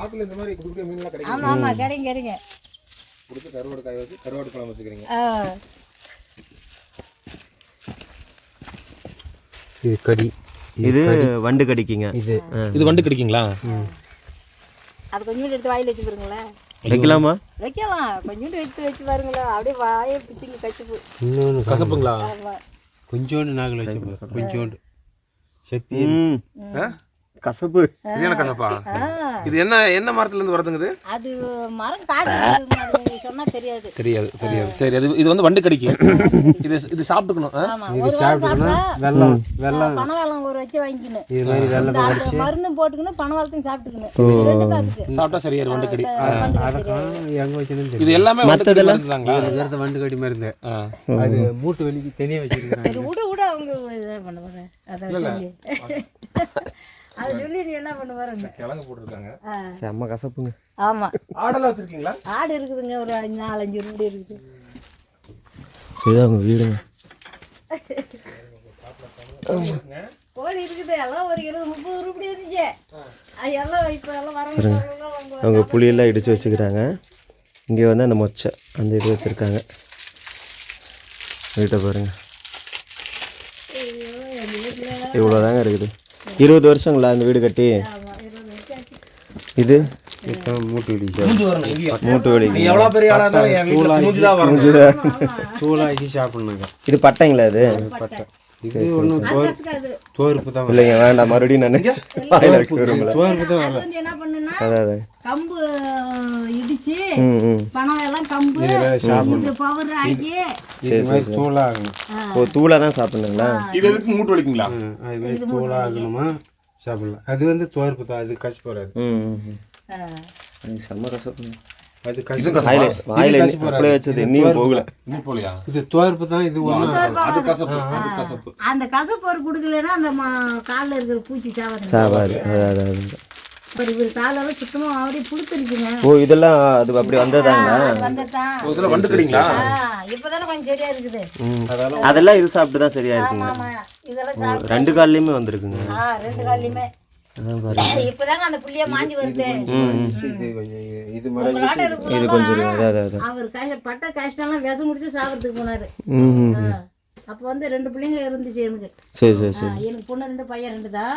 ஆற்றுல இந்த மாதிரி குடிக்கிற மீன்லாம் கிடைக்கும். ஆமாம் கிடைங்க. கொடுத்து கருவாடு காய வச்சு கருவாடு குழம்பு வச்சுக்கிறீங்க. இது கடி, இது வண்டு கடிக்குங்க. இது வண்டு கடிக்குங்களா? அது கொஞ்சம் எடுத்து வாயில் வச்சு பாருங்களேன். வைக்கலாமா? வைக்கலாம், கொஞ்சோண்டு வச்சு பாருங்களா, அப்படியே வாயை பிச்சுங்க கச்சுப்பு. இன்னொன்று கசப்புங்களா? கொஞ்சோண்டு நாக்கில் வச்சு கொஞ்சோண்டு செப்பி கசப்பு. சரியான கசப்பா? இது என்ன மரத்துல இருந்து வருதுங்க இது? அது மரம் காடு சொன்னா தெரியாது. தெரியாது. சரி, இது வந்து வண்டு கடிக்கு. இது சாப்பிட்டுக்கணும். ஆமா, ஒரு வாரம் சாப்பிட்டா வெள்ளம் பனை வெல்லம் ஊற வச்சு வாங்கிக்கணும். இது மாதிரி வெள்ளம் அந்த மருந்தும் போட்டுக்கணும், பனை வெல்லத்தையும் சாப்பிட்டுக்கணும். இது ரெண்டும் தான் அதுக்கு. சாப்பிட்டா சரியாரு வண்டு கடி. எங்கே வச்சுன்னு இது எல்லாமே மற்றதெல்லாம் வண்டு கடி மருந்து. அது மூட்டு வலிக்கு தனியாக வச்சுருக்காங்க. அது விட அவங்க இதை பண்ண போகிறேன். அதை சொல்லி அதை சொல்லி நீ என்ன பண்ண போறேங்க? கிழங்கு போட்டுருக்காங்க. செம்ம கசப்புங்க. ஆமா, ஆடெல்லாம் வச்சிருக்கீங்களா? ஆடு இருக்குதுங்க, ஒரு 4-5 உருப்படி இருக்குது. சரி, அவங்க வீடுங்க. கோழி இருக்குது, எல்லாம் ஒரு 20-30 உருப்படி இருந்துச்சு. அது எல்லாம் இப்போ எல்லாம் வரவங்க அவங்க புளியெல்லாம் இடித்து வச்சுக்கிறாங்க. இங்கே வந்து அந்த மொச்சை அந்த இது வச்சுருக்காங்க. வீட்டை பாருங்கள், இவ்வளோதாங்க இருக்குது. 20 வருஷங்களா அந்த வீடு கட்டி? இது மூட்டு வலிக்கு மூட்டு வலி. எவ்வளோ பெரிய ஆளா இருந்தாலும் என் வீட்டுல மூஞ்சி தான் வரும். தூளாக்கி சாப்பிடணுங்க. இது பட்டைங்களா? அது பட்டை. இது ஒன்றும் தோறுப்பு தான் இல்லைங்க, வேண்டாம், மறுபடியும் நான் வாயில் வைக்க விரும்பல. தோறுப்பு தான் அது வந்து என்ன பண்ணுன்னா, அதான் கம்பு இடிச்சு பணம் எல்லாம் கம்பு இது பவுடர் ஆக்கி இது மாதிரி தூளாகணும். ஓ, தூளாக தான் சாப்பிட்ணுங்களா? இது எதுக்கு மூட்டு வலிக்குங்களா? அது மாதிரி தூளாகணுமா சாப்பிடலாம். அது வந்து தோறுப்பு தான், அது கசி போடாது. செம்ம கசப்புங்க. அது கசி வாயில் அப்படியே வச்சது இன்னும் போகல. இன்னும் போலியா? இது தோறுப்பு தான். இது அது கசப்பு. அந்த கசப்பு ஒரு குடுக்கலன்னா அந்த காலில் இருக்கிற பூச்சி சாவாது. சாவாது. அதான் இவர் காலெல்லாம் சுத்தமாக அப்படியே புழுத்துருச்சுங்க. ஓ, இதெல்லாம் அது அப்படி வந்ததாங்களா? வந்ததான் இதெல்லாம் வண்டு கடிங்களா? இப்போதானே கொஞ்சம் சரியா இருக்குது. அதெல்லாம் இது சாப்பிட்டு தான் சரியா இருக்குங்க. ஆமா, இதெல்லாம் சாப்பிட்டு 2 கால்லையுமே வந்திருக்குங்க. 2 காலையுமே அதான் பாருங்க. இப்பதாங்க அந்த புள்ளிய மாஞ்சி வருது. இது மாதிரி இது கொஞ்சம் அதான் அவர் பட்ட கஷ்டம்லாம் விஷம் முடிச்சு சாப்பிட்றதுக்கு போனாரு. அப்போ வந்து 2 பிள்ளைங்க இருந்துச்சு எனக்கு. சரி. எனக்கு பொண்ணு 2 பையன் 2 தான்.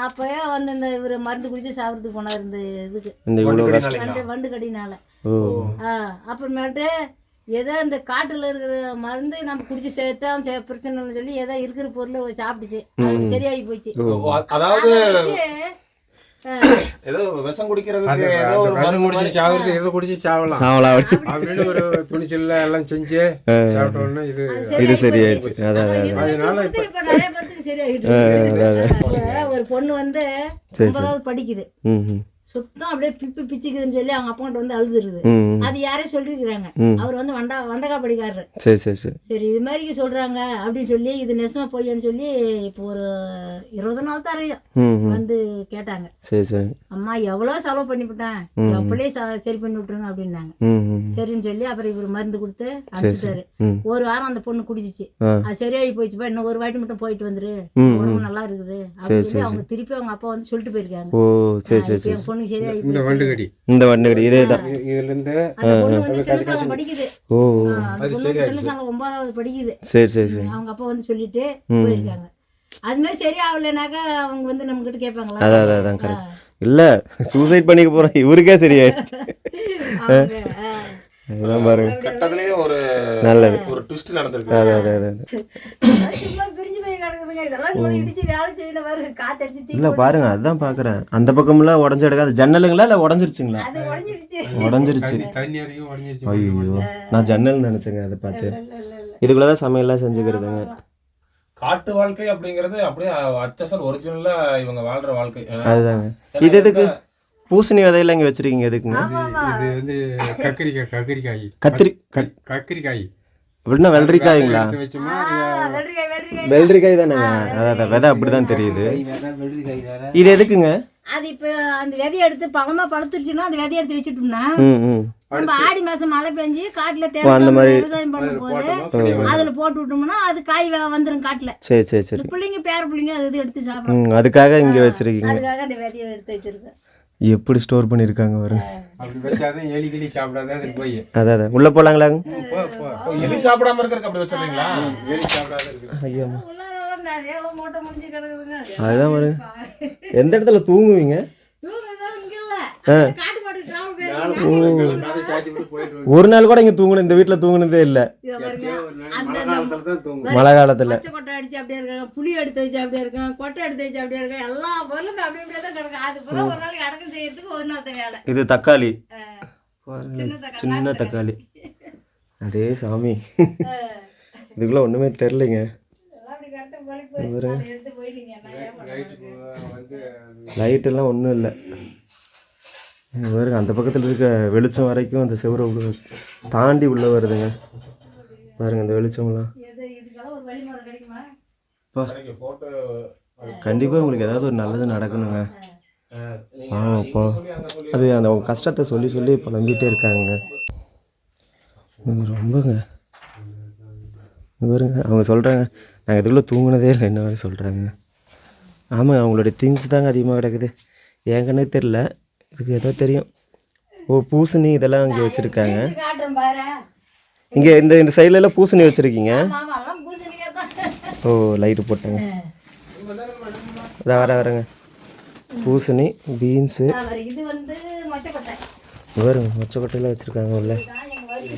அப்போயே வந்து இந்த இவர் மருந்து குடிச்சு சாப்பிட்றதுக்கு போனார் இந்த இதுக்கு, வண்டு கடினால. அப்புறமேட்டு ஏதோ இந்த காட்டுல இருக்கிற மருந்து நம்ம குடிச்சு சேர்த்தா பிரச்சனைன்னு சொல்லி ஏதோ இருக்கிற பொருளை சாப்பிட்டுச்சு, அது சரியாகி போச்சு. அதாவது ஏதோ விஷம் குடிக்கிறதுக்கு ஏதோ ஒரு விஷம் குடிச்சு சாப்பிடுறது, ஏதோ குடிச்சு சாவலாம் அப்படின்னு ஒரு துணிச்சல்ல எல்லாம் செஞ்சு சாப்பிட்ட உடனே இது சரியாயிடுச்சு. அதனால இப்ப நிறைய பேருக்கு சரியாயிட்டு. ஒரு பொண்ணு வந்து 9வது படிக்குது, சுத்தம் அப்படியே பிச்சுக்குதுன்னு சொல்லி அவங்க அப்பா கிட்ட வந்து அழுதுருது. அது யாரையும் சொல்லிருக்கிறாங்க. அவர் வந்து வந்தகா படிக்காரு. சரி இது மாதிரி சொல்றாங்க அப்படின்னு சொல்லி இது நெசமா போய்ன்னு சொல்லி இப்போ ஒரு 20 நாள் தரையும் வந்து கேட்டாங்க. அம்மா எவ்வளவு செலவு பண்ணிவிட்டேன், என் பிள்ளைய சரி பண்ணி விட்டுருங்க அப்படின்னாங்க. சரின்னு சொல்லி அப்புறம் இவர் மருந்து கொடுத்து அனுப்பிச்சாரு. ஒரு வாரம் அந்த பொண்ணு குடிச்சிச்சு, அது சரியாகி போயிடுச்சுப்பா, இன்னும் ஒரு வாட்டி மட்டும் போயிட்டு வந்துரு, உடம்பு நல்லா இருக்குது அப்படின்னு சொல்லி அவங்க திருப்பி அவங்க அப்பா வந்து சொல்லிட்டு போயிருக்காங்க. பொண்ணு சரியாகி இந்த வண்டுகடி இதேதான். இதுல இருந்து அந்த பொண்ணு வந்து சின்னசாலம் படிக்குது. அந்த பொண்ணு சின்னசாலம் 9வது படிக்குது. அவங்க அப்பா வந்து சொல்லிட்டு போயிருக்காங்க. அது மாதிரி சரியா ஆகலைனாக்கா அவங்க வந்து நம்ம கிட்ட கேட்பாங்களா? அதான் கரெக்ட். இல்ல சூசைட் பண்ணிக்க போறோம், இவருக்கே சரியாயிடுச்சு. அதெல்லாம் பாருங்க, கட்டதுலயே ஒரு நல்லது ஒரு ட்விஸ்ட் நடந்துருக்கு. அதான் சும்மா பிரிஞ்சு போய் கிடக்குதுங்க. இதெல்லாம் இடிச்சு வேலை செய்யணும் பாருங்க, காத்தடிச்சு. இல்ல பாருங்க, அதான் பாக்குறேன். அந்த பக்கம்லாம் உடஞ்ச எடுக்காது. ஜன்னலுங்களா இல்ல உடஞ்சிருச்சுங்களா? அது உடஞ்சிருச்சு. ஐயோ, நான் ஜன்னல் நினைச்சேங்க அதை பார்த்து. இதுக்குள்ளதான் சமையல்லாம் செஞ்சுக்கிறதுங்க. காட்டு வாழ்க்கை அப்படிங்கறது அப்படியே அச்சசல் ஒரிஜினலா இவங்க வாழ்ற வாழ்க்கை. அதுதாங்க. இது எதுக்கு பூசணி விதையெல்லாம் இங்க வச்சிருக்கீங்க? எதுக்குங்க? இது வந்து கத்திரிக்காய் அப்படின்னா வெள்ளரிக்காய்ங்களா? வெள்ளரிக்காய் தானேங்க, அதான் விதை அப்படிதான் தெரியுது. இது எதுக்குங்க? அது இப்ப அந்த விதையை எடுத்து பழமா பழுத்துருச்சுன்னா அந்த விதையை எடுத்து வச்சுட்டோம்னா நம்ம ஆடி மாசம் மழை பெஞ்சு காட்டுல விவசாயம் பண்ணும் போது அதுல போட்டு விட்டோம்னா அது காய் வந்துரும் காட்டுல. சரி. பிள்ளைங்க பேர பிள்ளைங்க அது எடுத்து சாப்பிடும். அதுக்காக இங்க வச்சிருக்கீங்க. அதுக்காக அந்த விதையை எடுத்து வச்சிருக்கேன். எப்படி ஸ்டோர் பண்ணிருக்காங்க பாருங்க. அப்படி வச்சாதான் எலி கிளி சாப்பிடாத அது போய். அதான் உள்ள போலாங்களாங்க? எலி சாப்பிடாம இருக்கறதுக்கு அப்படி வச்சிருக்கீங்களா? எலி சாப்பிடாத இருக்கு. ஐயோ, அதுதான் பாருங்க. எந்த இடத்துல தூங்குவீங்க? இங்க இல்ல, காட்டு மாட்டுக்கு கிராமம் போயிருக்கோம். அதை சாத்தி விட்டு போயிட்டு ஒரு நாள் கூட இங்கே தூங்கணும், இந்த வீட்டில் தூங்குனதே இல்லை இதை பாருங்க, மழை காலத்துல தான் தூங்கும். மழை காலத்தில். பச்சை கொட்டை அடிச்சு அப்படியே இருக்காங்க, புளி எடுத்து வச்சு அப்படியே இருக்காங்க, கொட்டை எடுத்து வச்சு அப்படியே இருக்காங்க, எல்லா பொருளும் அப்படியே தான் கிடக்கும். அது பிறகு ஒரு நாளைக்கு அடக்கம் செய்யறதுக்கு ஒரு நாள் வேலை. இது தக்காளி, சின்ன தக்காளி, சின்ன தக்காளி. அடே சாமி, இதுக்குள்ள ஒன்றுமே தெரிலிங்க. எல்லாம் அப்படி கரெக்டாக போய் அதை எடுத்து போயிட்டீங்க. நான் ஏன் பண்ணேன்? வந்து லைட்டெல்லாம் ஒன்றும் இல்லை பாருங்க. அந்த பக்கத்தில் இருக்க வெளிச்சம் வரைக்கும் அந்த செவரை தாண்டி உள்ளே வருதுங்க பாருங்க. இந்த வெளிச்சம்லாம் இதுக்கெல்லாம் ஒரு வழிமுறை கிடைக்குமா? கண்டிப்பாக உங்களுக்கு ஏதாவது ஒரு நல்லது நடக்கணுங்க. ஆமாப்பா, அது அந்த அவங்க கஷ்டத்தை சொல்லி சொல்லி புலம்பிகிட்டே இருக்காங்க. ரொம்பங்க பாருங்க. அவங்க சொல்கிறாங்க நாங்கள் இதுக்குள்ளே தூங்கினதே இல்லை என்ன மாதிரி சொல்கிறாங்க. ஆமாம், அவங்களுடைய திங்ஸ் தாங்க அதிகமாக கிடக்குது. ஏங்கன்னே தெரில, இதுக்கு ஏதோ தெரியும். ஓ, பூசணி இதெல்லாம் இங்கே வச்சுருக்காங்க. காட்டுறேன் பாரு. இங்கே இந்த சைட்லலாம் பூசணி வச்சுருக்கீங்க. ஆமா, எல்லாம் பூசணிக்காய் தான். ஓ, லைட்டு போட்டாங்க. இதான் வரேங்க. பூசணி, பீன்ஸு, இது வந்து மொச்சக்கொட்டை. வருங்க மொச்சக்கொட்டையெல்லாம் வச்சுருக்காங்க உள்ள.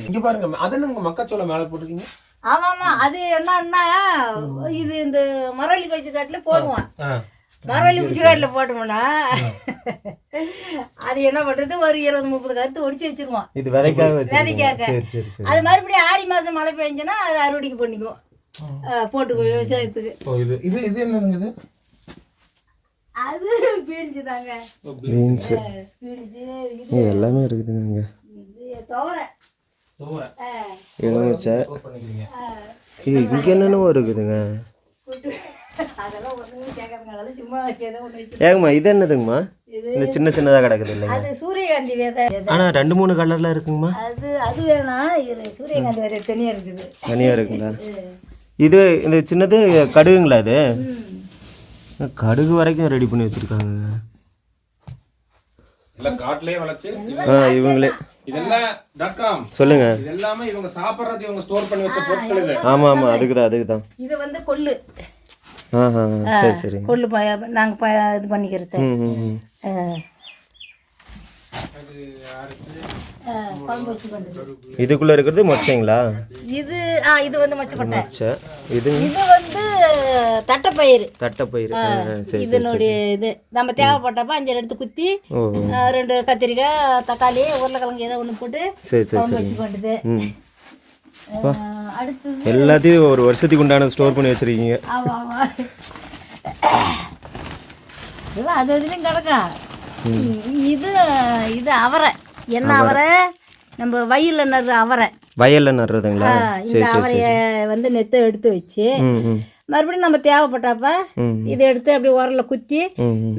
இங்க பாருங்க, அது என்னங்க மக்காச்சோளம் மேலே போட்டிருக்கீங்க? ஆமாம்மா, அது என்னன்னா இது இந்த மரவள்ளி குச்சி காட்டில் போடுவோம். மரவள்ளி குச்சி காட்டில் போட்டோம்னா அது என்ன பண்ணுறது, ஒரு 20-30 கருத்து ஒடிச்சு வச்சிருவோம். இது விதைக்காக விதைக்காக. சரி சரி சரி. அது மறுபடியும் ஆடி மாதம் மழை பெஞ்சுன்னா அது அறுவடைக்கு பண்ணிக்குவோம், போட்டுக்குவோம் விவசாயத்துக்கு. இது இது இது என்னங்க? இது அது பீன்ஸு தாங்க. பீன்ஸு பீன்ஸு இது எல்லாமே இருக்குதுங்க இங்கே. இது துவரை. எலுமிச்சை. இது இங்கே என்னென்னவோ இருக்குதுங்க. அதெல்லாம் ஒன்றுமே கேட்கறதுங்க, அதெல்லாம் சும்மா ஏதோ ஒன்று வச்சு. ஏங்கம்மா இது என்னதுங்கம்மா? இந்த சின்ன சின்னதாக கிடக்குது இல்லைங்க. அது சூரியகாந்தி விதை. ஆனால் 2-3 கலரில் இருக்குங்கம்மா. அது வேணாம், இது சூரியகாந்தி விதை தனியாக இருக்குது. தனியாக இருக்குங்களா? இது இந்த சின்னது கடுகுங்களா? அது கடுகு வரைக்கும் ரெடி பண்ணி வச்சுருக்காங்க. எல்லாம் காட்டிலே வளைச்சு இவங்களே. இதெல்லாம் சொல்லுங்க. இது எல்லாமே இவங்க சாப்பிட்றது, இவங்க ஸ்டோர் பண்ணி வச்ச பொருட்கள் இது. ஆமாம் ஆமாம், அதுக்கு தான். இது வந்து கொள்ளு. சரி சரி. கொள்ளு நாங்கள் இது பண்ணிக்கிறது. குழம்பு வச்சு பண்ணுறது. இதுக்குள்ளே இருக்கிறது மொச்சைங்களா? இது இது வந்து மொச்சக்கொட்டை. இது வந்து தட்டைப்பயிறு. தட்டைப்பயிறு. சரி. இதனுடைய இது நம்ம தேவைப்பட்டப்ப 5 எடுத்து குத்தி 2 கத்திரிக்காய், தக்காளி, உருளைக்கிழங்கு ஏதோ ஒன்று போட்டு குழம்பு வச்சு பண்ணுறது. அடுத்தது எல்லாத்தையும் ஒரு வருஷத்துக்கு உண்டான ஸ்டோர் பண்ணி வச்சிருக்கீங்க. ஆமாம் ஆமாம், எல்லாம் அது இதுலேயும் கிடக்கும். இது அவரை. என்ன அவரை? நம்ம வயலில் நடுற அவரை. வயலில் நடுறதுங்களா? இந்த அவரையை வந்து நெத்தை எடுத்து வச்சு மறுபடியும் நம்ம தேவைப்பட்டப்ப இதை எடுத்து அப்படியே உரலில் குத்தி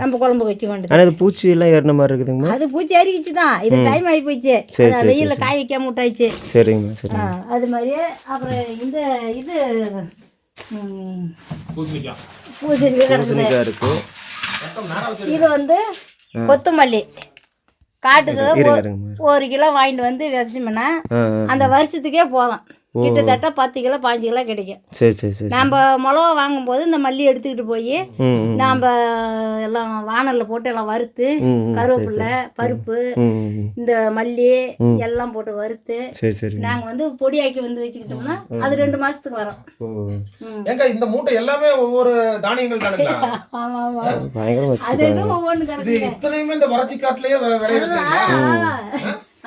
நம்ம குழம்பு வச்சு கொண்டு. ஆனால் இது பூச்சி எல்லாம் ஏறின மாதிரி இருக்குதுங்களா? அது பூச்சி அரிக்கிச்சு தான். இது டைம் ஆகி போச்சு, வெயிலில் காய் வைக்காம விட்டாச்சு. சரிங்கம்மா சரி. அது மாதிரியே அப்புறம் இந்த இது பூசணிக்காய் இருக்கு. இது வந்து கொத்தமல்லி. காட்டுக்குள்ள 1 கிலோ வாங்கிட்டு வந்து விதைச்சோம்னா அந்த வருஷத்துக்கே போதும். கிட்டத்தட்ட 10 கிலோ 15 கிலோ கிடைக்கும். சரி சரி சரி. நம்ம மிளகா வாங்கும்போது இந்த மல்லி எடுத்துக்கிட்டு போய் நம்ம எல்லாம் வானலில் போட்டு எல்லாம் வறுத்து, கருவேப்பிலை, பருப்பு, இந்த மல்லி எல்லாம் போட்டு வறுத்து நாங்கள் வந்து பொடியாக்கி வந்து வச்சுக்கிட்டோம்னா அது 2 மாசத்துக்கு வரும். ஏங்க இந்த மூட்டை எல்லாமே ஒவ்வொரு தானியங்கள் தானுங்களா? ஆமா ஆமா, பயங்கரமா அது எதுவும் ஒவ்வொன்று கிடக்கு. இத்தனையுமே இந்த வறட்சி காட்டுலயே விளையுது.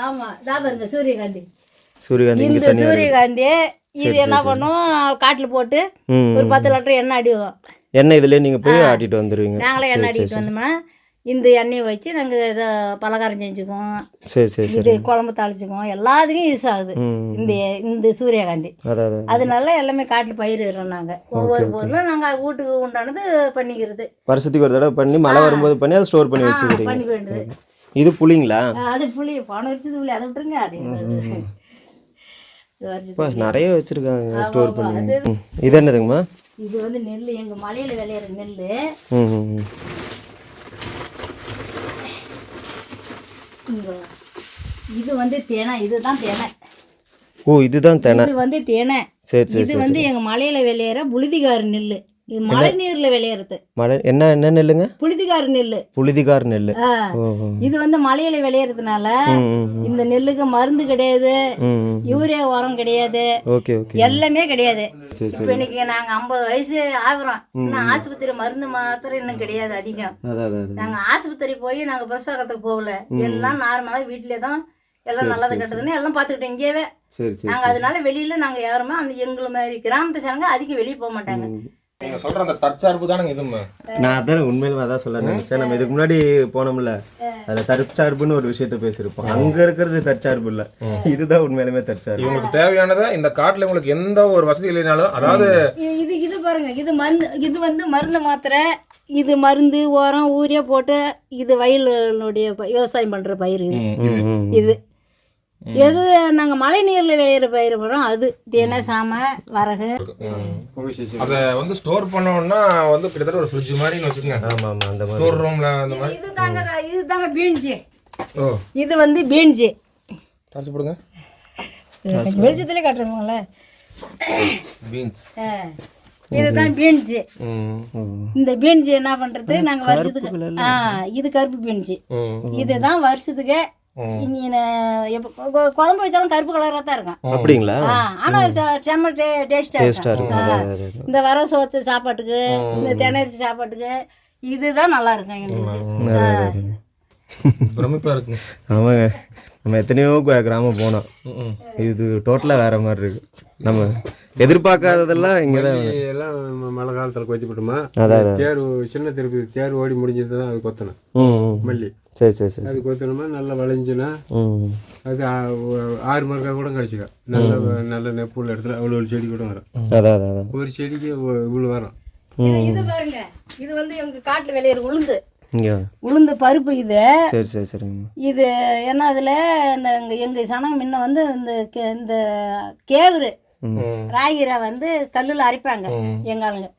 ஆமா, தாபருங்க சூரியகாந்தி. இந்த சூரியகாந்தி இது என்ன பண்ணும், காட்டில் போட்டு ஒரு 10 லிட்டர் எண்ணெய் அடிவோம். எண்ணெய் இதுல நீங்க போய் ஆட்டிட்டு வந்துருவீங்க. நாங்களே எண்ணெய் அடிக்கிட்டு வந்தோம்னா இந்த எண்ணெயை வச்சு நாங்கள் இதை பலகாரம் செஞ்சுக்குவோம். சரி சரி. இது குழம்பு தாளிச்சுக்குவோம், எல்லாத்துக்கும் யூஸ் ஆகுது இந்த சூரியகாந்தி. அதனால எல்லாமே காட்டில் பயிரிடுறோம் நாங்கள். ஒவ்வொரு பொருளும் நாங்கள் வீட்டுக்கு உண்டானது பண்ணிக்கிறது. வருஷத்துக்கு ஒரு தடவை பண்ணி மழை வரும்போது பண்ணி அதை ஸ்டோர் பண்ணி வச்சுக்கிறீங்க. பண்ணிக்க வேண்டியது. இது புளிங்களா? அது புளி, போன வருஷத்து புளி, அதை விட்டுருங்க. அது நிறைய வச்சிருக்காங்க ஸ்டோர் பண்ணி. இது என்னதுங்கம்மா? இது வந்து நெல், எங்கள் மலையில் விளையிற நெல். இது வந்து தேனை. இதுதான் தேனை. ஓ, இதுதான் தேனை. இது வந்து தேனை. சரி சரி. இது வந்து எங்கள் மலையில் விளையிற புழுதிகார நெல். இது மழை நீர்ல விளையிறது. மழை என்ன நெல்லுங்க? புழுதிகார் நெல். புழுதிகார் நெல். இது வந்து மலையில விளையிறதுனால இந்த நெல்லுக்கு மருந்து கிடையாது, யூரியா உரம் கிடையாது, எல்லாமே கிடையாது. இப்ப இன்னைக்கு நாங்க 50 வயசு ஆகுறோம், இன்னும் ஆஸ்பத்திரி மருந்து மாத்திரம் இன்னும் கிடையாது அதிகம். நாங்க ஆஸ்பத்திரி போய் நாங்க பிரசவத்துக்கு போகல, எல்லாம் நார்மலா வீட்லயே தான் எல்லாம் நல்லது கெட்டதுன்னு எல்லாம் பாத்துக்கிட்டோம் இங்கேயே. நாங்க அதனால வெளியில நாங்க யாருமே அந்த எங்களை மாதிரி கிராமத்து சனங்க அதிகம் வெளியே போக மாட்டாங்க. நீங்க சொல்ற அந்த தற்சார்பு தானங்க இதுமே. நான் அதான் உண்மையில அதான் சொல்ல நினைச்சேன். நம்ம இதுக்கு முன்னாடி போனோம்ல, அதுல தற்சார்புன்னு ஒரு விஷயத்த பேசியிருப்போம். அங்க இருக்கிறது தற்சார்பு இல்ல, இதுதான் உண்மையிலுமே தற்சார்பு. உங்களுக்கு தேவையானதை இந்த காட்டுல உங்களுக்கு எந்த ஒரு வசதி இல்லைனாலும், அதாவது இது பாருங்க, இது மருந்து, இது வந்து மருந்து மாத்திரை, இது மருந்து உரம் ஊரியா போட்டு இது வயலுடைய விவசாயம் பண்ற பயிர். இது எது நாங்க மழை நீர்ல விளையிற பயிர் போறோம், அது தினை சாம வரகு. அதை வந்து ஸ்டோர் பண்ணோம்னா வந்து கிட்டத்தட்ட ஒரு ஃப்ரிட்ஜ் மாதிரி வச்சுக்கோங்க. ஆமா ஆமா, அந்த மாதிரி ஸ்டோர் ரூம்ல அந்த மாதிரி. இதுதாங்க பீன்ஜி. இது வந்து பீன்ஜி. டார்ச் போடுங்க, வெளிச்சத்திலே காட்டுறோம்ல. பீன்ஸ் இதுதான் பீன்ஜி. இந்த பீன்ஜி என்ன பண்றது, நாங்க வருஷத்துக்கு இது கருப்பு பீன்ஜி. இதுதான் வருஷத்துக்கு குழம்பு வச்சாலும் கருப்பு கலரா தான் இருக்கும். அப்படிங்களா? ஆனா செம்ம டேஸ்டா இருக்கும். இந்த வர சோத்து சாப்பாட்டுக்கு, இந்த திணறிச்சி சாப்பாட்டுக்கு இதுதான் நல்லா இருக்கும் எங்களுக்கு. பிரமிப்பா இருக்குங்க. ஆமாங்க, நம்ம எத்தனையோ கிராமம் போனோம், இது டோட்டலா வேற மாதிரி இருக்கு. நம்ம எதிர்பார்க்காததெல்லாம் இங்கதான். எல்லாம் மழை காலத்துல கொத்திப்பட்டோமா, தேர் சின்ன திருப்பி தேர் ஓடி முடிஞ்சது தான் அது கொத்தணும் மல்லி. சரி சரி சரி. அது கொத்தணுமா நல்லா விளைஞ்சுன்னா அது 6 மரக்கா கூட கிடைச்சிக்கா. நல்ல நல்ல நெப்புள்ள இடத்துல அவ்வளோ செடி கூட வரும். அதான் ஒரு செடிக்கு இவ்வளோ வரும். இது பாருங்க, இது வந்து எங்க காட்டுல விளையிற உளுந்து, உளுந்து பருப்பு. இது சரி சரி சரி. இது என்ன, அதுல இந்த எங்க சனம் முன்ன வந்து இந்த கேவுரு ராகிரை வந்து கல்லுல அரைப்பாங்க எங்க ஆளுங்க.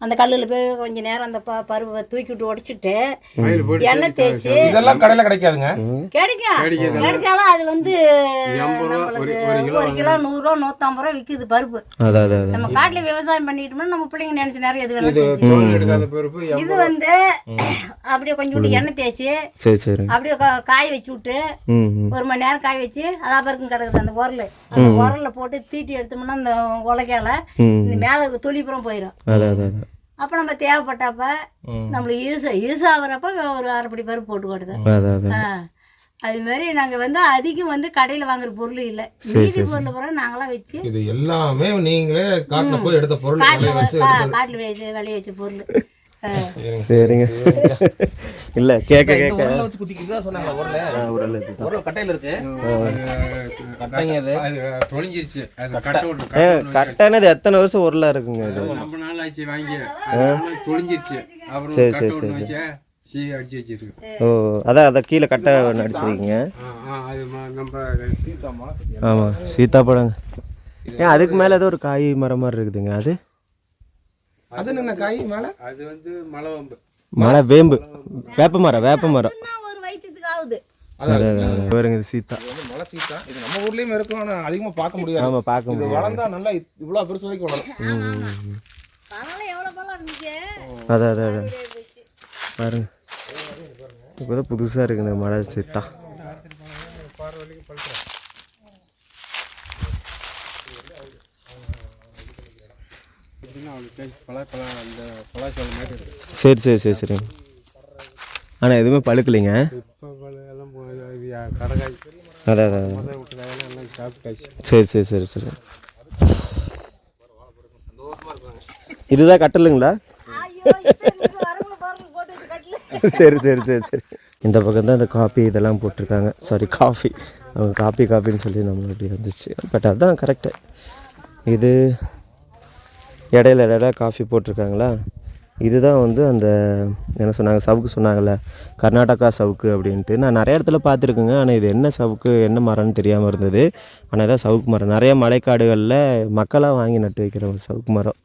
அந்த கல்லுல போய் கொஞ்ச நேரம் அந்த பருப்பை தூக்கிட்டு உடைச்சிட்டு எண்ணெய் தேய்ச்சி. இதெல்லாம் கடையில கிடைக்காதுங்க. கிடைக்கும், கிடைச்சாலும் அது வந்து நம்மளுக்கு 1 கிலோ 100 ரூபா 150 ரூபா விக்குது பருப்பு. நம்ம காட்டுல விவசாயம் பண்ணிட்டோம்னா நம்ம பிள்ளைங்க நினைச்ச நேரம் எது வேணாலும். இது வந்து அப்படியே கொஞ்சம் எண்ணெய் தேய்ச்சி அப்படியே காய வச்சு விட்டு 1 மணி நேரம் காய வச்சு அதான் பருக்கும் கிடக்குது. அந்த உரல், அந்த உரல்ல போட்டு தீட்டி எடுத்தோம்னா அந்த உலக்கையால இந்த மேல இருக்க தொழிப்புறம் போயிடும். அப்போ நம்ம தேவைப்பட்டப்ப நம்மளுக்கு யூஸ் ஆகுறப்ப ஒரு அரைப்படி பருப்பு போட்டு கொடுங்க. அது மாதிரி நாங்க வந்து அதிகம் வந்து கடையில வாங்குற பொருள் இல்ல, மீதி பொருள் பூரா நாங்களாம் வச்சு. இது எல்லாமே நீங்களே காட்டுல போய் எடுத்த பொருள், காட்டுல விளைய வச்ச பொருள். சரிங்க. இல்ல கேட்க கட்டானது எத்தனை வருஷம் உருளா இருக்குங்க இது? ரொம்ப நாள் ஆச்சு வாங்கி, தொழிஞ்சிருச்சு. சரி சரி சரி. ஓ, அதான் கீழே கட்டை அடிச்சிருக்கீங்க. ஆமா, சீத்தாப்பழங்க. ஏன் அதுக்கு மேல ஏதோ ஒரு காய் மரம் மாதிரி இருக்குதுங்க, அது அது என்ன காய் மேல? அது வந்து மலைவேம்பு. மலைவேம்பு, வேப்ப மரம். ஒரு வயிற்றுக்கு ஆகுது. பாருங்க, இது சீத்தா. மலை சீத்தா. இது நம்ம ஊர்லயும் இருக்கும், ஆனா அதிகமா பார்க்க முடியாது. ஆமா, பார்க்க முடியாது. வளர்ந்தா நல்லா இவ்வளவு பெருசு வரைக்கும் வளரும். அதான் பாருங்க, இப்போதான் புதுசா இருக்குங்க மலை சீத்தா. சரி சரி சரி சரி. ஆனால் எதுவுமே பழுக்கலைங்க. அதான் சரி சரி சரி சரி. இதுதான் கட்டலுங்களா? சரி சரி சரி சரி. இந்த பக்கம் தான் இந்த காப்பி இதெல்லாம் போட்டிருக்காங்க. Sorry, coffee. அவங்க காப்பின்னு சொல்லி நம்மளுக்கு அப்படி வந்துச்சு. பட் அதுதான் கரெக்டு. இது இடையில காஃபி போட்டிருக்காங்களா? இதுதான் வந்து அந்த என்ன சொன்னாங்க, சவுக்கு சொன்னாங்கள்ல, கர்நாடகா சவுக்கு அப்படின்ட்டு. நான் நிறைய இடத்துல பார்த்துருக்குங்க, ஆனால் இது என்ன சவுக்கு என்ன மரம்னு தெரியாமல் இருந்தது. ஆனால் இதான் சவுக்கு மரம். நிறைய மலைக்காடுகளில் மக்களாக வாங்கி நட்டு வைக்கிற ஒரு சவுக்கு மரம்.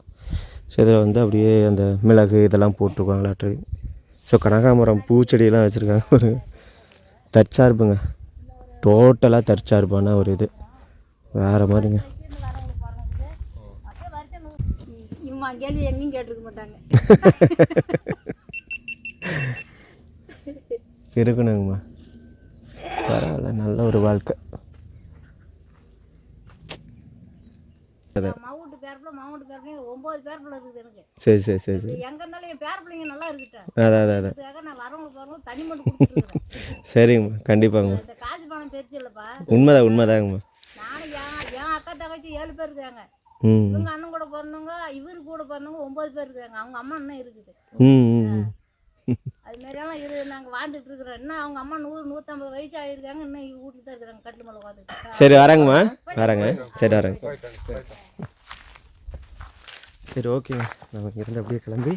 ஸோ இதில் வந்து அப்படியே அந்த மிளகு இதெல்லாம் போட்டிருக்காங்களாட்டு. ஸோ கனகாமரம் பூச்செடியெல்லாம் வச்சுருக்காங்க. ஒரு தற்சார்புங்க, டோட்டலாக தற்சார்பான ஒரு இது வேறு மாதிரிங்க. அம்மா கேள்வி எங்கேயும் கேட்டிருக்க மாட்டாங்க. இருக்கணுங்கம்மா, பரவாயில்ல, நல்ல ஒரு வாழ்க்கை. மாவட்டு பேரப்பிள்ளையும் 9 பேரப்பிள்ளை இருக்குது எனக்கு. சரி சரி சரி சரி. எங்கே இருந்தாலும் என் பேரப்பிள்ளைங்க நல்லா இருக்கட்டும். அதான் அதுக்காக நான் வரவங்களுக்கு தண்ணி மட்டும் கொடுத்துருக்கேன். சரிங்கம்மா, கண்டிப்பாங்கம்மா. இந்த காசு பணம் பெருசு இல்லைப்பா. உண்மைதாங்கம்மா. நானும் என் அக்கா தங்கச்சி 7 பேர் இருக்காங்க. ம் இவங்க அண்ணன் கூட பிறந்தவங்க, இவரு கூட பிறந்தவங்க 9 பேர் இருக்காங்க. அவங்க அம்மா இன்னும் இருக்குது. அது மாதிரியெல்லாம் நாங்கள் வாழ்ந்துட்டு இருக்கிறோம். இன்னும் அவங்க அம்மா 100-150 வயசு ஆகிருக்காங்க. இன்னும் வீட்டில் தான் இருக்கிறாங்க, கட்டில் மேலே உட்காந்துட்டு. சரி வரேங்கம்மா, வரேங்க. சரி வரேங்க. சரி ஓகேங்க, நம்ம இங்கேருந்து அப்படியே கிளம்பி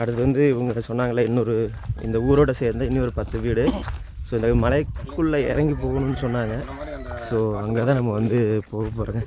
அடுத்து வந்து இவங்க சொன்னாங்களே இந்த ஊரோட சேர்ந்த இன்னொரு 10 வீடு. ஸோ இந்த மலைக்குள்ளே இறங்கி போகணும்னு சொன்னாங்க. ஸோ அங்கே தான் நம்ம வந்து போக போகிறோங்க.